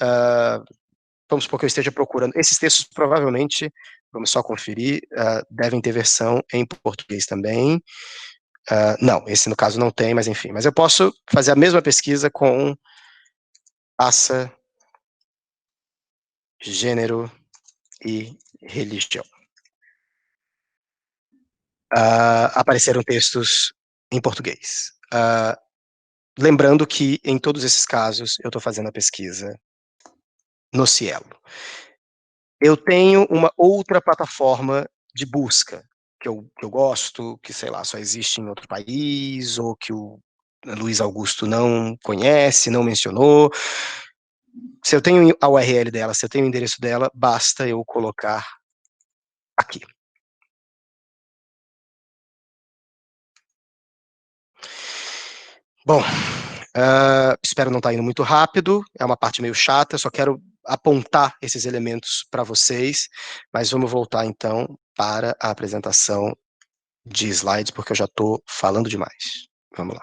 vamos supor que eu esteja procurando. Esses textos, provavelmente, vamos só conferir, devem ter versão em português também. Não, esse no caso não tem, mas enfim. Mas eu posso fazer a mesma pesquisa com raça, gênero e religião. Apareceram textos em português. Lembrando que, em todos esses casos, eu estou fazendo a pesquisa no Cielo. Eu tenho uma outra plataforma de busca, que eu gosto, que, sei lá, só existe em outro país, ou que o Luiz Augusto não conhece, não mencionou. Se eu tenho a URL dela, se eu tenho o endereço dela, basta eu colocar aqui. Bom, espero não estar indo muito rápido, é uma parte meio chata, só quero apontar esses elementos para vocês, mas vamos voltar então para a apresentação de slides, porque eu já estou falando demais. Vamos lá.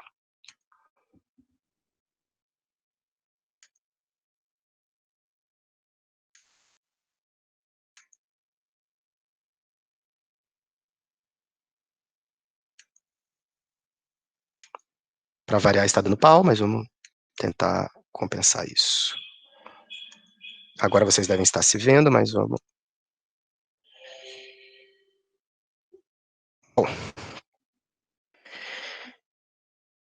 Para variar, está dando pau, mas vamos tentar compensar isso. Agora vocês devem estar se vendo, mas vamos. Bom.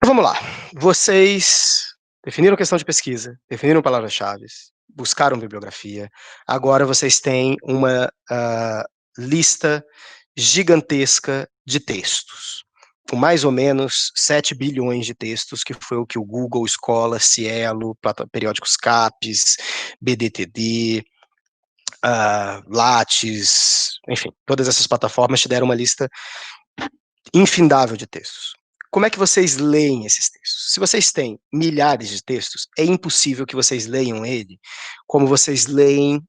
Vamos lá. Vocês definiram questão de pesquisa, definiram palavras-chave, buscaram bibliografia. Agora vocês têm uma lista gigantesca de textos, com mais ou menos 7 bilhões de textos, que foi o que o Google, Scholar, Cielo, periódicos CAPES, BDTD, Lattes, enfim, todas essas plataformas te deram uma lista infindável de textos. Como é que vocês leem esses textos? Se vocês têm milhares de textos, é impossível que vocês leiam ele como vocês leem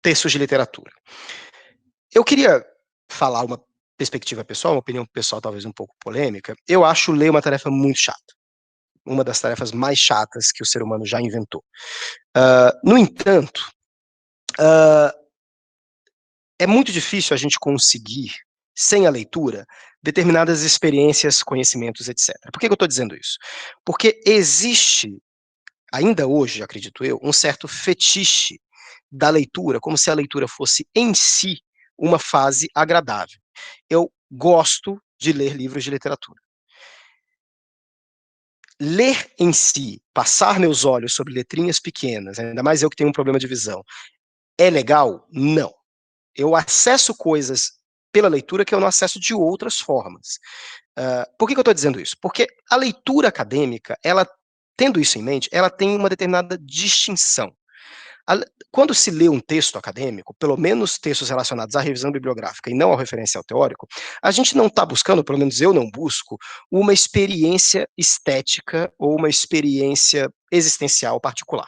textos de literatura. Eu queria falar uma perspectiva pessoal, uma opinião pessoal talvez um pouco polêmica. Eu acho ler uma tarefa muito chata. Uma das tarefas mais chatas que o ser humano já inventou. No entanto, é muito difícil a gente conseguir, sem a leitura, determinadas experiências, conhecimentos, etc. Por que eu estou dizendo isso? Porque existe, ainda hoje, acredito eu, um certo fetiche da leitura, como se a leitura fosse, em si, uma fase agradável. Eu gosto de ler livros de literatura. Ler em si, passar meus olhos sobre letrinhas pequenas, ainda mais eu que tenho um problema de visão, é legal? Não. Eu acesso coisas pela leitura que eu não acesso de outras formas. Por que eu estou dizendo isso? Porque a leitura acadêmica, ela, tendo isso em mente, ela tem uma determinada distinção. Quando se lê um texto acadêmico, pelo menos textos relacionados à revisão bibliográfica e não ao referencial teórico, a gente não está buscando, pelo menos eu não busco, uma experiência estética ou uma experiência existencial particular.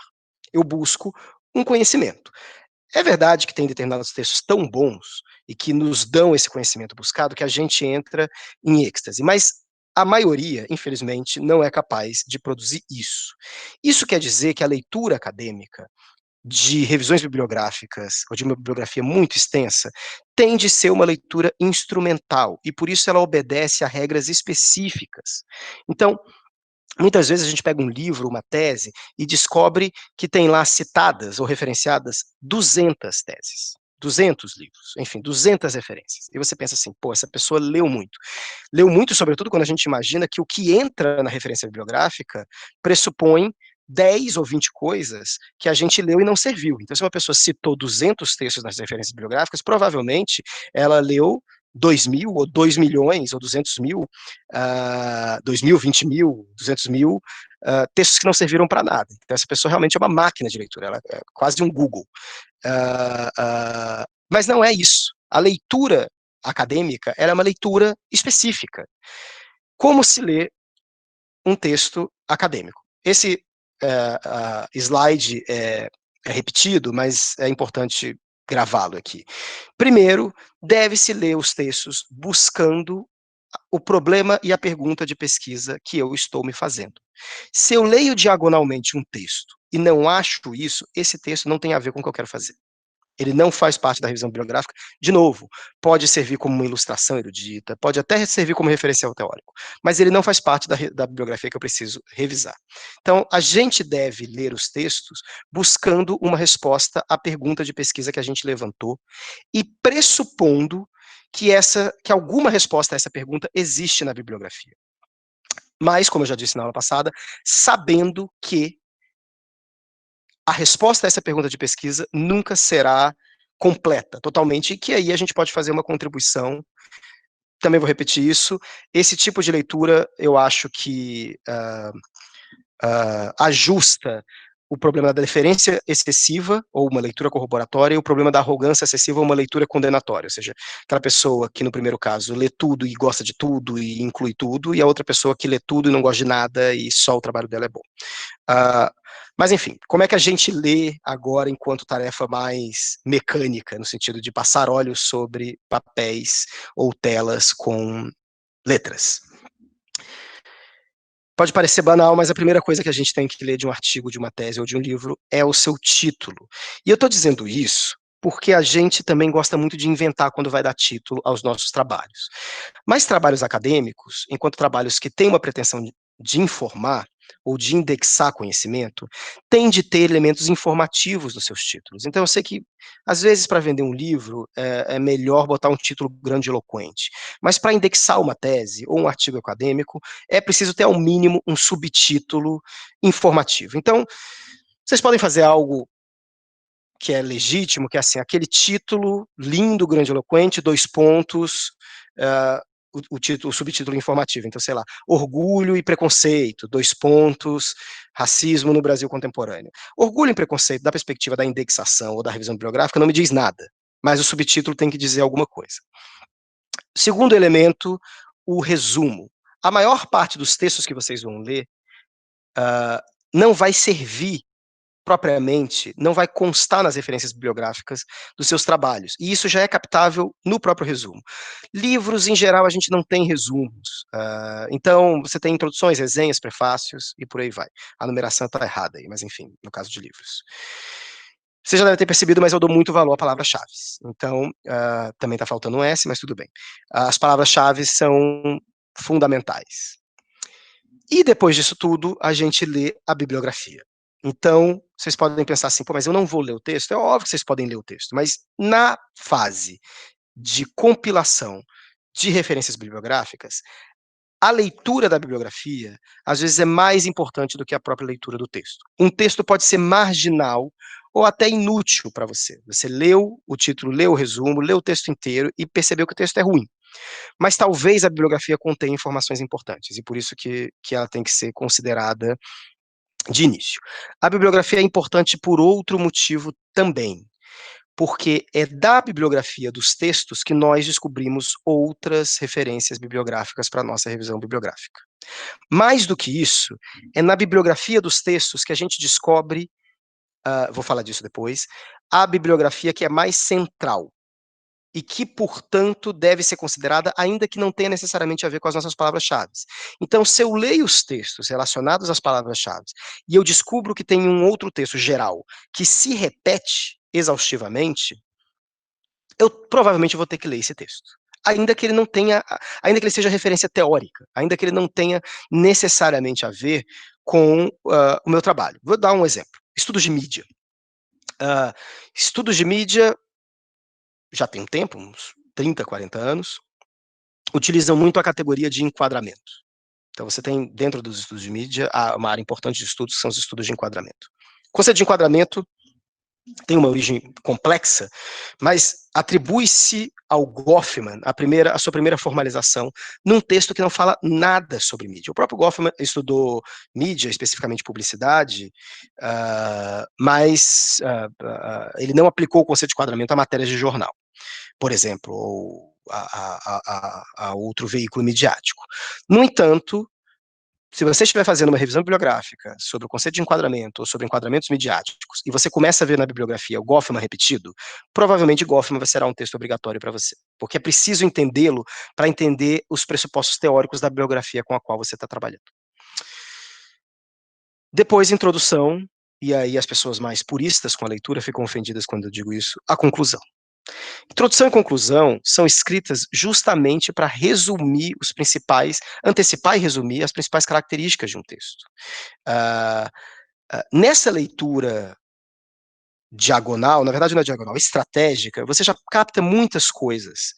Eu busco um conhecimento. É verdade que tem determinados textos tão bons e que nos dão esse conhecimento buscado que a gente entra em êxtase, mas a maioria, infelizmente, não é capaz de produzir isso. Isso quer dizer que a leitura acadêmica de revisões bibliográficas ou de uma bibliografia muito extensa tende a ser uma leitura instrumental e por isso ela obedece a regras específicas. Então, muitas vezes a gente pega um livro, uma tese, e descobre que tem lá citadas ou referenciadas 200 teses, 200 livros, enfim, 200 referências. E você pensa assim, pô, essa pessoa leu muito. Leu muito, sobretudo, quando a gente imagina que o que entra na referência bibliográfica pressupõe 10 ou 20 coisas que a gente leu e não serviu. Então, se uma pessoa citou 200 textos nas referências bibliográficas, provavelmente ela leu 2 mil, ou 2 milhões, ou 200 mil, 2 mil, 20 mil, 200 mil, textos que não serviram para nada. Então, essa pessoa realmente é uma máquina de leitura, ela é quase um Google. Mas não é isso. A leitura acadêmica ela é uma leitura específica. Como se lê um texto acadêmico? Esse slide é repetido, mas é importante gravá-lo aqui. Primeiro, deve-se ler os textos buscando o problema e a pergunta de pesquisa que eu estou me fazendo. Se eu leio diagonalmente um texto e não acho isso, esse texto não tem a ver com o que eu quero fazer. Ele não faz parte da revisão bibliográfica. De novo, pode servir como uma ilustração erudita, pode até servir como referencial teórico, mas ele não faz parte da bibliografia que eu preciso revisar. Então, a gente deve ler os textos buscando uma resposta à pergunta de pesquisa que a gente levantou e pressupondo que alguma resposta a essa pergunta existe na bibliografia. Mas, como eu já disse na aula passada, sabendo que a resposta a essa pergunta de pesquisa nunca será completa, totalmente, e que aí a gente pode fazer uma contribuição. Também vou repetir isso. Esse tipo de leitura, eu acho que ajusta o problema da deferência excessiva, ou uma leitura corroboratória, e o problema da arrogância excessiva, ou uma leitura condenatória, ou seja, aquela pessoa que, no primeiro caso, lê tudo e gosta de tudo e inclui tudo, e a outra pessoa que lê tudo e não gosta de nada e só o trabalho dela é bom. Mas, enfim, como é que a gente lê agora enquanto tarefa mais mecânica, no sentido de passar olhos sobre papéis ou telas com letras? Pode parecer banal, mas a primeira coisa que a gente tem que ler de um artigo, de uma tese ou de um livro é o seu título. E eu estou dizendo isso porque a gente também gosta muito de inventar quando vai dar título aos nossos trabalhos. Mas trabalhos acadêmicos, enquanto trabalhos que têm uma pretensão de informar ou de indexar conhecimento, têm de ter elementos informativos nos seus títulos. Então, eu sei que, às vezes, para vender um livro, é melhor botar um título grandiloquente, mas para indexar uma tese ou um artigo acadêmico, é preciso ter, ao mínimo, um subtítulo informativo. Então, vocês podem fazer algo que é legítimo, que é assim, aquele título lindo, grandiloquente, 2 pontos, o subtítulo informativo. Então, sei lá, Orgulho e Preconceito, 2 pontos, Racismo no Brasil Contemporâneo. Orgulho e Preconceito, da perspectiva da indexação ou da revisão bibliográfica, não me diz nada, mas o subtítulo tem que dizer alguma coisa. Segundo elemento, o resumo. A maior parte dos textos que vocês vão ler não vai servir propriamente, não vai constar nas referências bibliográficas dos seus trabalhos. E isso já é captável no próprio resumo. Livros, em geral, a gente não tem resumos. Então, você tem introduções, resenhas, prefácios e por aí vai. A numeração está errada aí, mas enfim, no caso de livros. Você já deve ter percebido, mas eu dou muito valor a palavras-chave. Então, também está faltando um S, mas tudo bem. As palavras-chave são fundamentais. E depois disso tudo, a gente lê a bibliografia. Então, vocês podem pensar assim, pô, mas eu não vou ler o texto. É óbvio que vocês podem ler o texto, mas na fase de compilação de referências bibliográficas, a leitura da bibliografia, às vezes, é mais importante do que a própria leitura do texto. Um texto pode ser marginal ou até inútil para você. Você leu o título, leu o resumo, leu o texto inteiro e percebeu que o texto é ruim. Mas talvez a bibliografia contenha informações importantes, e por isso que ela tem que ser considerada de início. A bibliografia é importante por outro motivo também, porque é da bibliografia dos textos que nós descobrimos outras referências bibliográficas para a nossa revisão bibliográfica. Mais do que isso, é na bibliografia dos textos que a gente descobre, vou falar disso depois, a bibliografia que é mais central, e que, portanto, deve ser considerada, ainda que não tenha necessariamente a ver com as nossas palavras-chave. Então, se eu leio os textos relacionados às palavras-chave e eu descubro que tem um outro texto geral que se repete exaustivamente, eu provavelmente vou ter que ler esse texto. Ainda que ele não tenha, ainda que ele seja referência teórica, ainda que ele não tenha necessariamente a ver com o meu trabalho. Vou dar um exemplo. Estudos de mídia. Estudos de mídia já tem um tempo, uns 30, 40 anos, utilizam muito a categoria de enquadramento. Então, você tem, dentro dos estudos de mídia, uma área importante de estudos, que são os estudos de enquadramento. O conceito de enquadramento tem uma origem complexa, mas atribui-se ao Goffman a sua primeira formalização num texto que não fala nada sobre mídia. O próprio Goffman estudou mídia, especificamente publicidade, mas ele não aplicou o conceito de enquadramento a matérias de jornal, por exemplo, ou a outro veículo midiático. No entanto, se você estiver fazendo uma revisão bibliográfica sobre o conceito de enquadramento ou sobre enquadramentos midiáticos, e você começa a ver na bibliografia o Goffman repetido, provavelmente Goffman será um texto obrigatório para você, porque é preciso entendê-lo para entender os pressupostos teóricos da bibliografia com a qual você está trabalhando. Depois, introdução, e aí as pessoas mais puristas com a leitura ficam ofendidas quando eu digo isso, a conclusão. Introdução e conclusão são escritas justamente para resumir os principais, antecipar e resumir as principais características de um texto. Nessa leitura diagonal, na verdade não é diagonal, estratégica, você já capta muitas coisas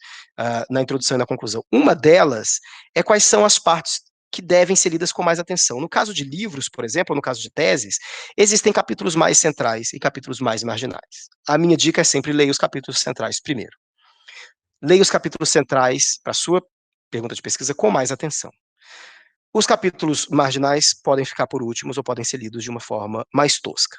na introdução e na conclusão. Uma delas é quais são as partes que devem ser lidas com mais atenção. No caso de livros, por exemplo, no caso de teses, existem capítulos mais centrais e capítulos mais marginais. A minha dica é sempre leia os capítulos centrais primeiro. Leia os capítulos centrais, para a sua pergunta de pesquisa, com mais atenção. Os capítulos marginais podem ficar por últimos ou podem ser lidos de uma forma mais tosca.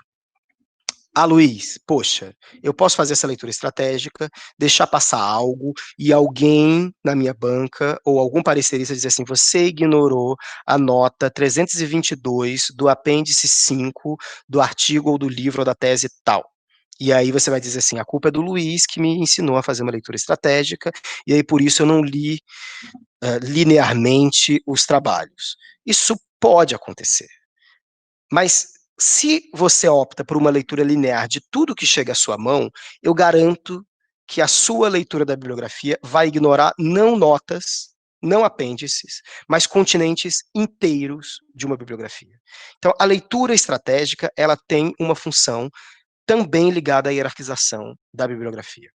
Luiz, poxa, eu posso fazer essa leitura estratégica, deixar passar algo e alguém na minha banca ou algum parecerista dizer assim, você ignorou a nota 322 do apêndice 5 do artigo ou do livro ou da tese tal. E aí você vai dizer assim, a culpa é do Luiz que me ensinou a fazer uma leitura estratégica e aí por isso eu não li linearmente os trabalhos. Isso pode acontecer. Mas se você opta por uma leitura linear de tudo que chega à sua mão, eu garanto que a sua leitura da bibliografia vai ignorar não notas, não apêndices, mas continentes inteiros de uma bibliografia. Então, a leitura estratégica, ela tem uma função também ligada à hierarquização da bibliografia.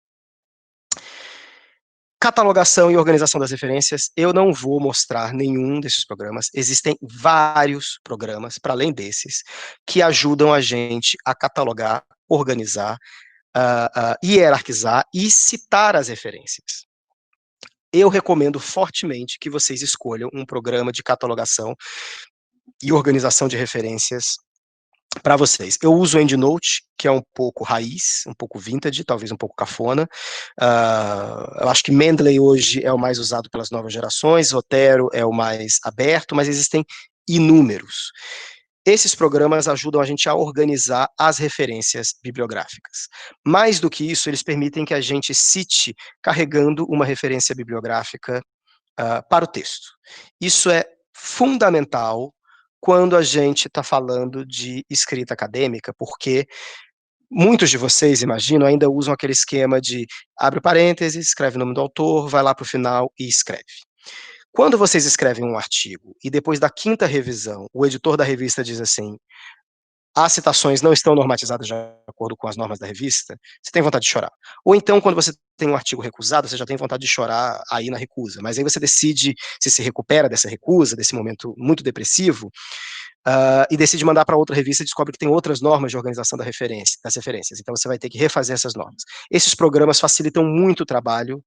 Catalogação e organização das referências, eu não vou mostrar nenhum desses programas. Existem vários programas, para além desses, que ajudam a gente a catalogar, organizar, hierarquizar e citar as referências. Eu recomendo fortemente que vocês escolham um programa de catalogação e organização de referências para vocês. Eu uso o EndNote, que é um pouco raiz, um pouco vintage, talvez um pouco cafona. Eu acho que Mendeley hoje é o mais usado pelas novas gerações, Zotero é o mais aberto, mas existem inúmeros. Esses programas ajudam a gente a organizar as referências bibliográficas. Mais do que isso, eles permitem que a gente cite carregando uma referência bibliográfica para o texto. Isso é fundamental quando a gente está falando de escrita acadêmica, porque muitos de vocês, imagino, ainda usam aquele esquema de abre parênteses, escreve o nome do autor, vai lá para o final e escreve. Quando vocês escrevem um artigo e depois da 5ª revisão, o editor da revista diz assim, as citações não estão normatizadas de acordo com as normas da revista, você tem vontade de chorar. Ou então, quando você tem um artigo recusado, você já tem vontade de chorar aí na recusa, mas aí você decide se recupera dessa recusa, desse momento muito depressivo, e decide mandar para outra revista e descobre que tem outras normas de organização das referências, então você vai ter que refazer essas normas. Esses programas facilitam muito o trabalho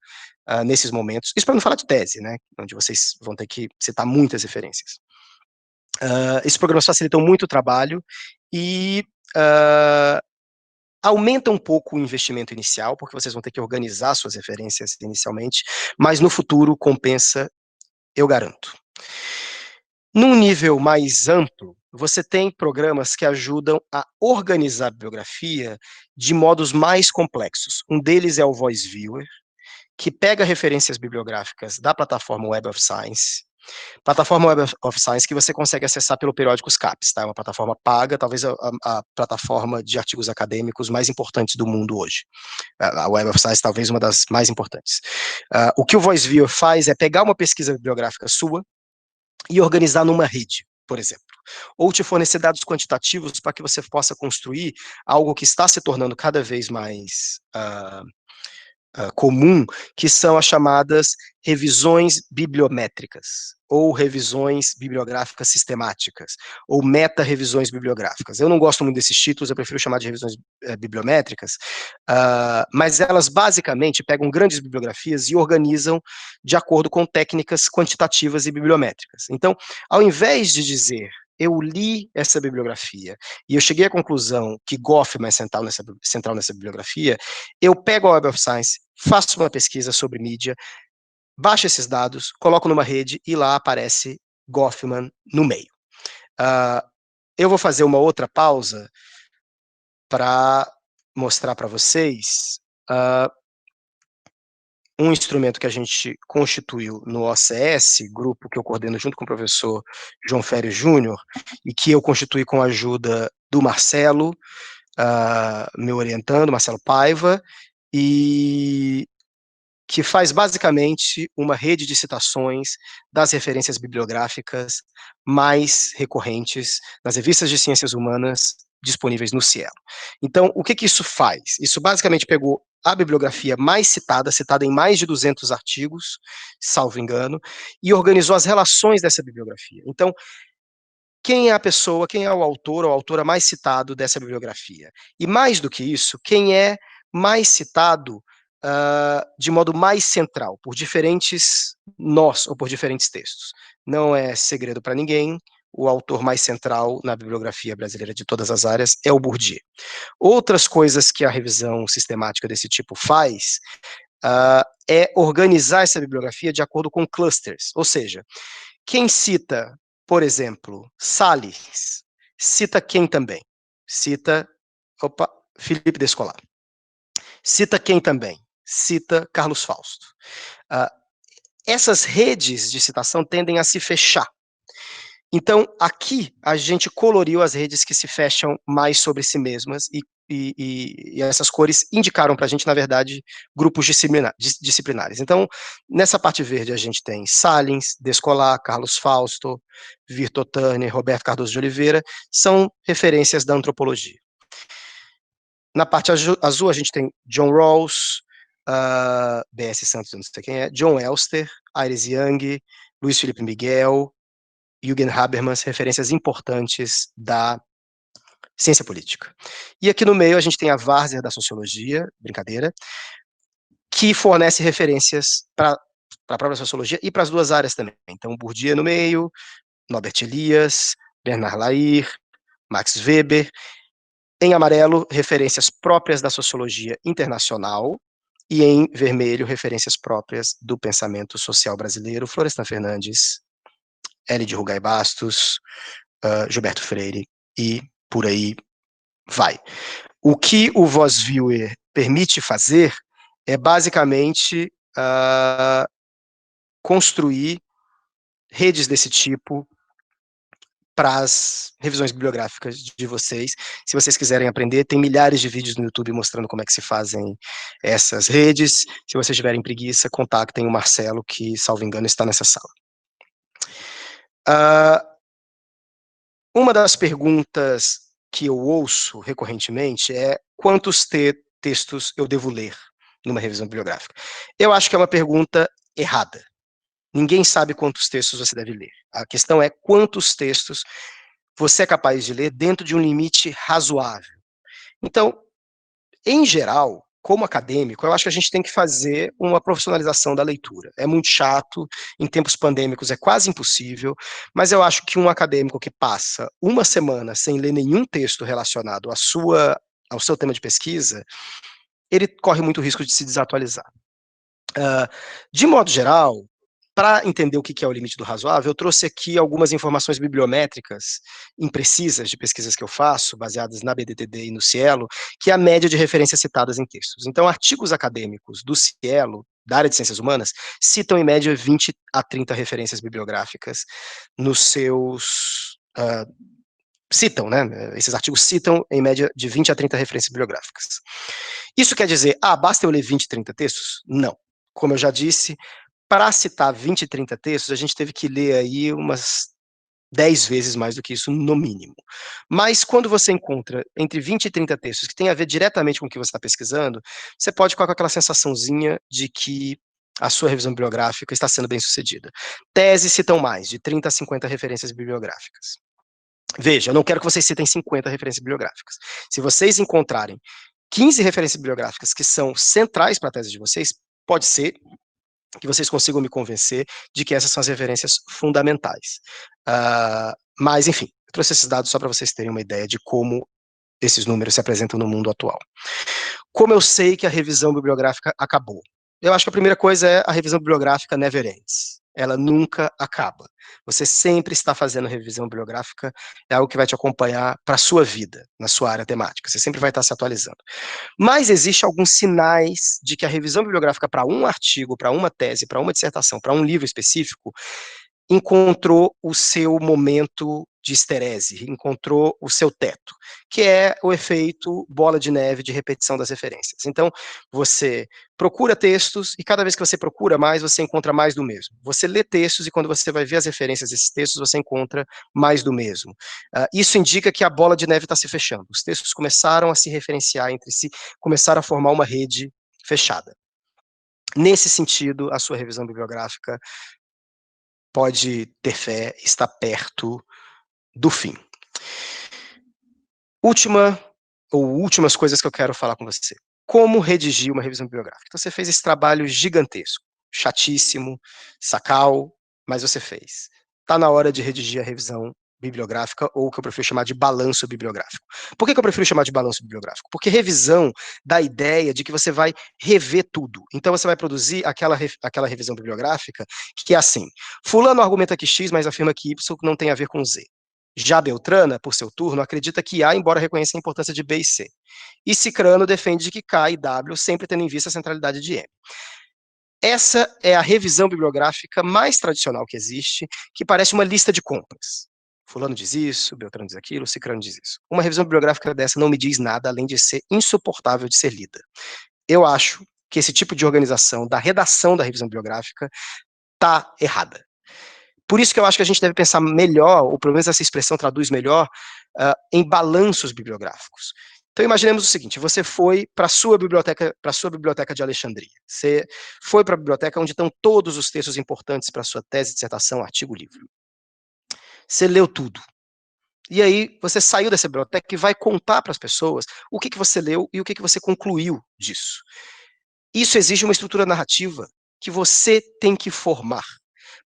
nesses momentos, isso para não falar de tese, né, onde vocês vão ter que citar muitas referências. Esses programas facilitam muito o trabalho e aumenta um pouco o investimento inicial, porque vocês vão ter que organizar suas referências inicialmente, mas no futuro compensa, eu garanto. Num nível mais amplo, você tem programas que ajudam a organizar a bibliografia de modos mais complexos. Um deles é o Voice Viewer, que pega referências bibliográficas da plataforma Web of Science, plataforma Web of Science que você consegue acessar pelo Periódicos CAPES, tá? É uma plataforma paga, talvez a plataforma de artigos acadêmicos mais importantes do mundo hoje. A Web of Science talvez uma das mais importantes. O que o Voice Viewer faz é pegar uma pesquisa bibliográfica sua e organizar numa rede, por exemplo. Ou te fornecer dados quantitativos para que você possa construir algo que está se tornando cada vez mais comum, que são as chamadas revisões bibliométricas, ou revisões bibliográficas sistemáticas, ou meta-revisões bibliográficas. Eu não gosto muito desses títulos, eu prefiro chamar de revisões bibliométricas, mas elas basicamente pegam grandes bibliografias e organizam de acordo com técnicas quantitativas e bibliométricas. Então, ao invés de dizer eu li essa bibliografia e eu cheguei à conclusão que Goffman é central nessa bibliografia, eu pego a Web of Science, faço uma pesquisa sobre mídia, baixo esses dados, coloco numa rede e lá aparece Goffman no meio. Eu vou fazer uma outra pausa para mostrar para vocês um instrumento que a gente constituiu no OCS, grupo que eu coordeno junto com o professor João Fério Júnior, e que eu constituí com a ajuda do Marcelo, meu orientando, Marcelo Paiva, e que faz basicamente uma rede de citações das referências bibliográficas mais recorrentes nas revistas de ciências humanas disponíveis no Cielo. Então, o que isso faz? Isso basicamente pegou a bibliografia mais citada em mais de 200 artigos, salvo engano, e organizou as relações dessa bibliografia. Então, quem é a pessoa, quem é o autor ou a autora mais citado dessa bibliografia? E mais do que isso, quem é mais citado de modo mais central, por diferentes nós ou por diferentes textos. Não é segredo para ninguém, o autor mais central na bibliografia brasileira de todas as áreas é o Bourdieu. Outras coisas que a revisão sistemática desse tipo faz é organizar essa bibliografia de acordo com clusters, ou seja, quem cita, por exemplo, Salles, cita quem também? Cita, Felipe Descolar. Cita quem também? Cita Carlos Fausto. Essas redes de citação tendem a se fechar. Então, aqui, a gente coloriu as redes que se fecham mais sobre si mesmas e essas cores indicaram para a gente, na verdade, grupos disciplinares. Então, nessa parte verde, a gente tem Salles, Descolar, Carlos Fausto, Virto Tani, Roberto Cardoso de Oliveira, são referências da antropologia. Na parte azul, a gente tem John Rawls, B.S. Santos, não sei quem é, John Elster, Iris Young, Luiz Felipe Miguel, Jürgen Habermas, referências importantes da ciência política. E aqui no meio a gente tem a várzea da sociologia, brincadeira, que fornece referências para a própria sociologia e para as duas áreas também. Então, Bourdieu no meio, Norbert Elias, Bernard Lahire, Max Weber. Em amarelo, referências próprias da sociologia internacional, e em vermelho, referências próprias do pensamento social brasileiro, Florestan Fernandes, L. de Rugai Bastos, Gilberto Freire, e por aí vai. O que o VozViewer permite fazer é basicamente construir redes desse tipo para as revisões bibliográficas de vocês. Se vocês quiserem aprender, tem milhares de vídeos no YouTube mostrando como é que se fazem essas redes. Se vocês tiverem preguiça, contactem o Marcelo, que, salvo engano, está nessa sala. Uma das perguntas que eu ouço recorrentemente é quantos textos eu devo ler numa revisão bibliográfica? Eu acho que é uma pergunta errada. Ninguém sabe quantos textos você deve ler. A questão é quantos textos você é capaz de ler dentro de um limite razoável. Então, em geral, como acadêmico, eu acho que a gente tem que fazer uma profissionalização da leitura. É muito chato, em tempos pandêmicos é quase impossível, mas eu acho que um acadêmico que passa uma semana sem ler nenhum texto relacionado ao seu tema de pesquisa, ele corre muito risco de se desatualizar. De modo geral, para entender o que é o limite do razoável, eu trouxe aqui algumas informações bibliométricas imprecisas de pesquisas que eu faço, baseadas na BDTD e no Cielo, que é a média de referências citadas em textos. Então, artigos acadêmicos do Cielo, da área de ciências humanas, citam em média 20 a 30 referências bibliográficas nos seus... citam, né? Esses artigos citam em média de 20 a 30 referências bibliográficas. Isso quer dizer, basta eu ler 20, 30 textos? Não. Como eu já disse, para citar 20, 30 textos, a gente teve que ler aí umas 10 vezes mais do que isso, no mínimo. Mas quando você encontra entre 20 e 30 textos que tem a ver diretamente com o que você está pesquisando, você pode ficar com aquela sensaçãozinha de que a sua revisão bibliográfica está sendo bem sucedida. Teses citam mais, de 30 a 50 referências bibliográficas. Veja, eu não quero que vocês citem 50 referências bibliográficas. Se vocês encontrarem 15 referências bibliográficas que são centrais para a tese de vocês, pode ser que vocês consigam me convencer de que essas são as referências fundamentais. Mas, enfim, eu trouxe esses dados só para vocês terem uma ideia de como esses números se apresentam no mundo atual. Como eu sei que a revisão bibliográfica acabou? Eu acho que a primeira coisa é a revisão bibliográfica never ends. Ela nunca acaba. Você sempre está fazendo revisão bibliográfica, é algo que vai te acompanhar para a sua vida, na sua área temática. Você sempre vai estar se atualizando. Mas existem alguns sinais de que a revisão bibliográfica para um artigo, para uma tese, para uma dissertação, para um livro específico, encontrou o seu momento de esterese, encontrou o seu teto, que é o efeito bola de neve de repetição das referências. Então, você procura textos, e cada vez que você procura mais, você encontra mais do mesmo. Você lê textos, e quando você vai ver as referências desses textos, você encontra mais do mesmo. Isso indica que a bola de neve está se fechando. Os textos começaram a se referenciar entre si, começaram a formar uma rede fechada. Nesse sentido, a sua revisão bibliográfica pode ter fé, está perto do fim. Últimas coisas que eu quero falar com você. Como redigir uma revisão bibliográfica? Então, você fez esse trabalho gigantesco, chatíssimo, sacal, mas você fez. Está na hora de redigir a revisão bibliográfica, ou o que eu prefiro chamar de balanço bibliográfico. Por que eu prefiro chamar de balanço bibliográfico? Porque revisão dá a ideia de que você vai rever tudo. Então, você vai produzir aquela revisão bibliográfica que é assim: fulano argumenta que X, mas afirma que Y não tem a ver com Z. Já Beltrana, por seu turno, acredita que A, embora reconheça a importância de B e C. E Cicrano defende que K e W, sempre tendo em vista a centralidade de M. Essa é a revisão bibliográfica mais tradicional que existe, que parece uma lista de compras. Fulano diz isso, Beltrano diz aquilo, Cicrano diz isso. Uma revisão bibliográfica dessa não me diz nada, além de ser insuportável de ser lida. Eu acho que esse tipo de organização da redação da revisão bibliográfica está errada. Por isso que eu acho que a gente deve pensar melhor, ou pelo menos essa expressão traduz melhor, em balanços bibliográficos. Então, imaginemos o seguinte: você foi para a sua biblioteca de Alexandria. Você foi para a biblioteca onde estão todos os textos importantes para a sua tese, dissertação, artigo, livro. Você leu tudo. E aí, você saiu dessa biblioteca e vai contar para as pessoas o que você leu e o que você concluiu disso. Isso exige uma estrutura narrativa que você tem que formar.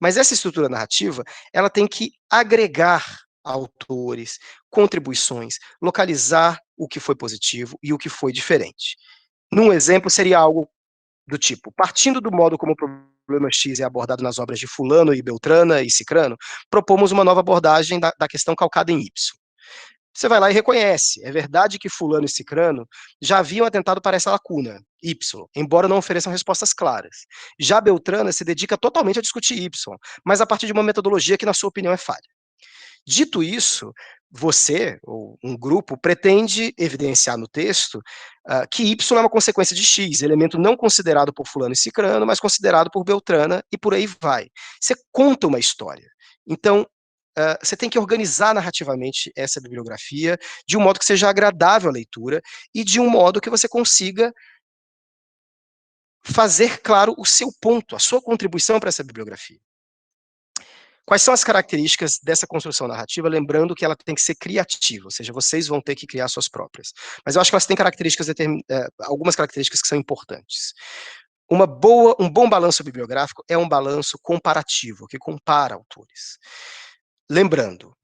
Mas essa estrutura narrativa, ela tem que agregar autores, contribuições, localizar o que foi positivo e o que foi diferente. Num exemplo, seria algo do tipo: partindo do modo como o problema X é abordado nas obras de Fulano e Beltrana e Cicrano, propomos uma nova abordagem da questão calcada em Y. Você vai lá e reconhece: é verdade que Fulano e Cicrano já haviam atentado para essa lacuna, Y, embora não ofereçam respostas claras. Já Beltrana se dedica totalmente a discutir Y, mas a partir de uma metodologia que, na sua opinião, é falha. Dito isso, você, ou um grupo, pretende evidenciar no texto que Y é uma consequência de X, elemento não considerado por Fulano e Cicrano, mas considerado por Beltrana, e por aí vai. Você conta uma história. Então, você tem que organizar narrativamente essa bibliografia de um modo que seja agradável à leitura e de um modo que você consiga fazer claro o seu ponto, a sua contribuição para essa bibliografia. Quais são as características dessa construção narrativa? Lembrando que ela tem que ser criativa, ou seja, vocês vão ter que criar suas próprias. Mas eu acho que elas têm algumas características que são importantes. Um bom balanço bibliográfico é um balanço comparativo, que compara autores. Lembrando,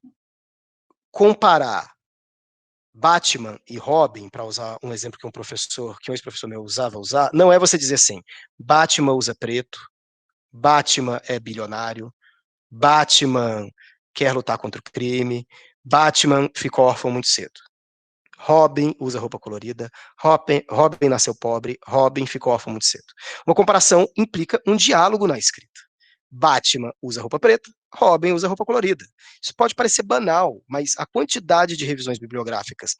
comparar Batman e Robin, para usar um exemplo que um ex-professor meu usar, não é você dizer assim: Batman usa preto, Batman é bilionário, Batman quer lutar contra o crime, Batman ficou órfão muito cedo. Robin usa roupa colorida, Robin nasceu pobre, Robin ficou órfão muito cedo. Uma comparação implica um diálogo na escrita. Batman usa roupa preta, Robin usa roupa colorida. Isso pode parecer banal, mas a quantidade de revisões bibliográficas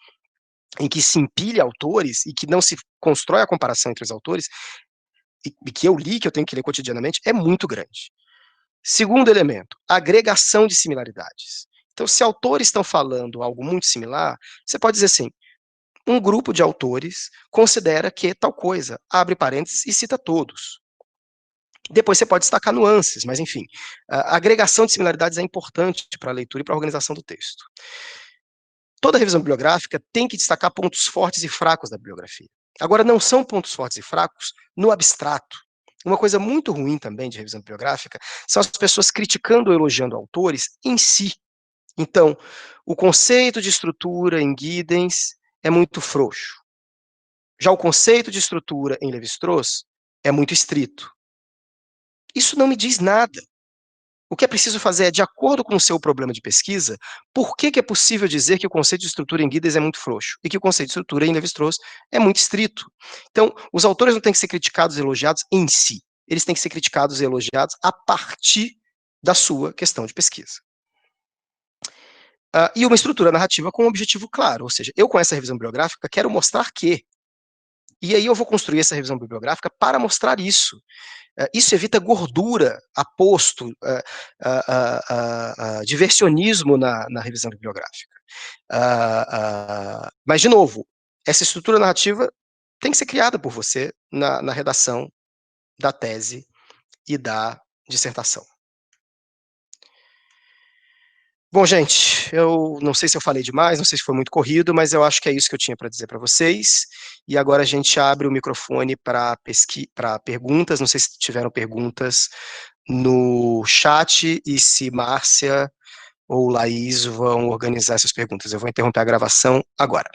em que se empilha autores e que não se constrói a comparação entre os autores, e que eu li, que eu tenho que ler cotidianamente, é muito grande. Segundo elemento, agregação de similaridades. Então, se autores estão falando algo muito similar, você pode dizer assim: um grupo de autores considera que tal coisa, abre parênteses e cita todos. Depois você pode destacar nuances, mas enfim, a agregação de similaridades é importante para a leitura e para a organização do texto. Toda revisão bibliográfica tem que destacar pontos fortes e fracos da bibliografia. Agora, não são pontos fortes e fracos no abstrato. Uma coisa muito ruim também de revisão bibliográfica são as pessoas criticando ou elogiando autores em si. Então, o conceito de estrutura em Giddens é muito frouxo. Já o conceito de estrutura em Lévi-Strauss é muito estrito. Isso não me diz nada. O que é preciso fazer é, de acordo com o seu problema de pesquisa, por que é possível dizer que o conceito de estrutura em Giddens é muito frouxo e que o conceito de estrutura em Lévi-Strauss é muito estrito. Então, os autores não têm que ser criticados e elogiados em si. Eles têm que ser criticados e elogiados a partir da sua questão de pesquisa. E uma estrutura narrativa com um objetivo claro, ou seja, eu com essa revisão bibliográfica quero mostrar que, e aí eu vou construir essa revisão bibliográfica para mostrar isso. Isso evita gordura, aposto, diversionismo na revisão bibliográfica. Mas, de novo, essa estrutura narrativa tem que ser criada por você na redação da tese e da dissertação. Bom, gente, eu não sei se eu falei demais, não sei se foi muito corrido, mas eu acho que é isso que eu tinha para dizer para vocês. E agora a gente abre o microfone para perguntas. Não sei se tiveram perguntas no chat e se Márcia ou Laís vão organizar essas perguntas. Eu vou interromper a gravação agora.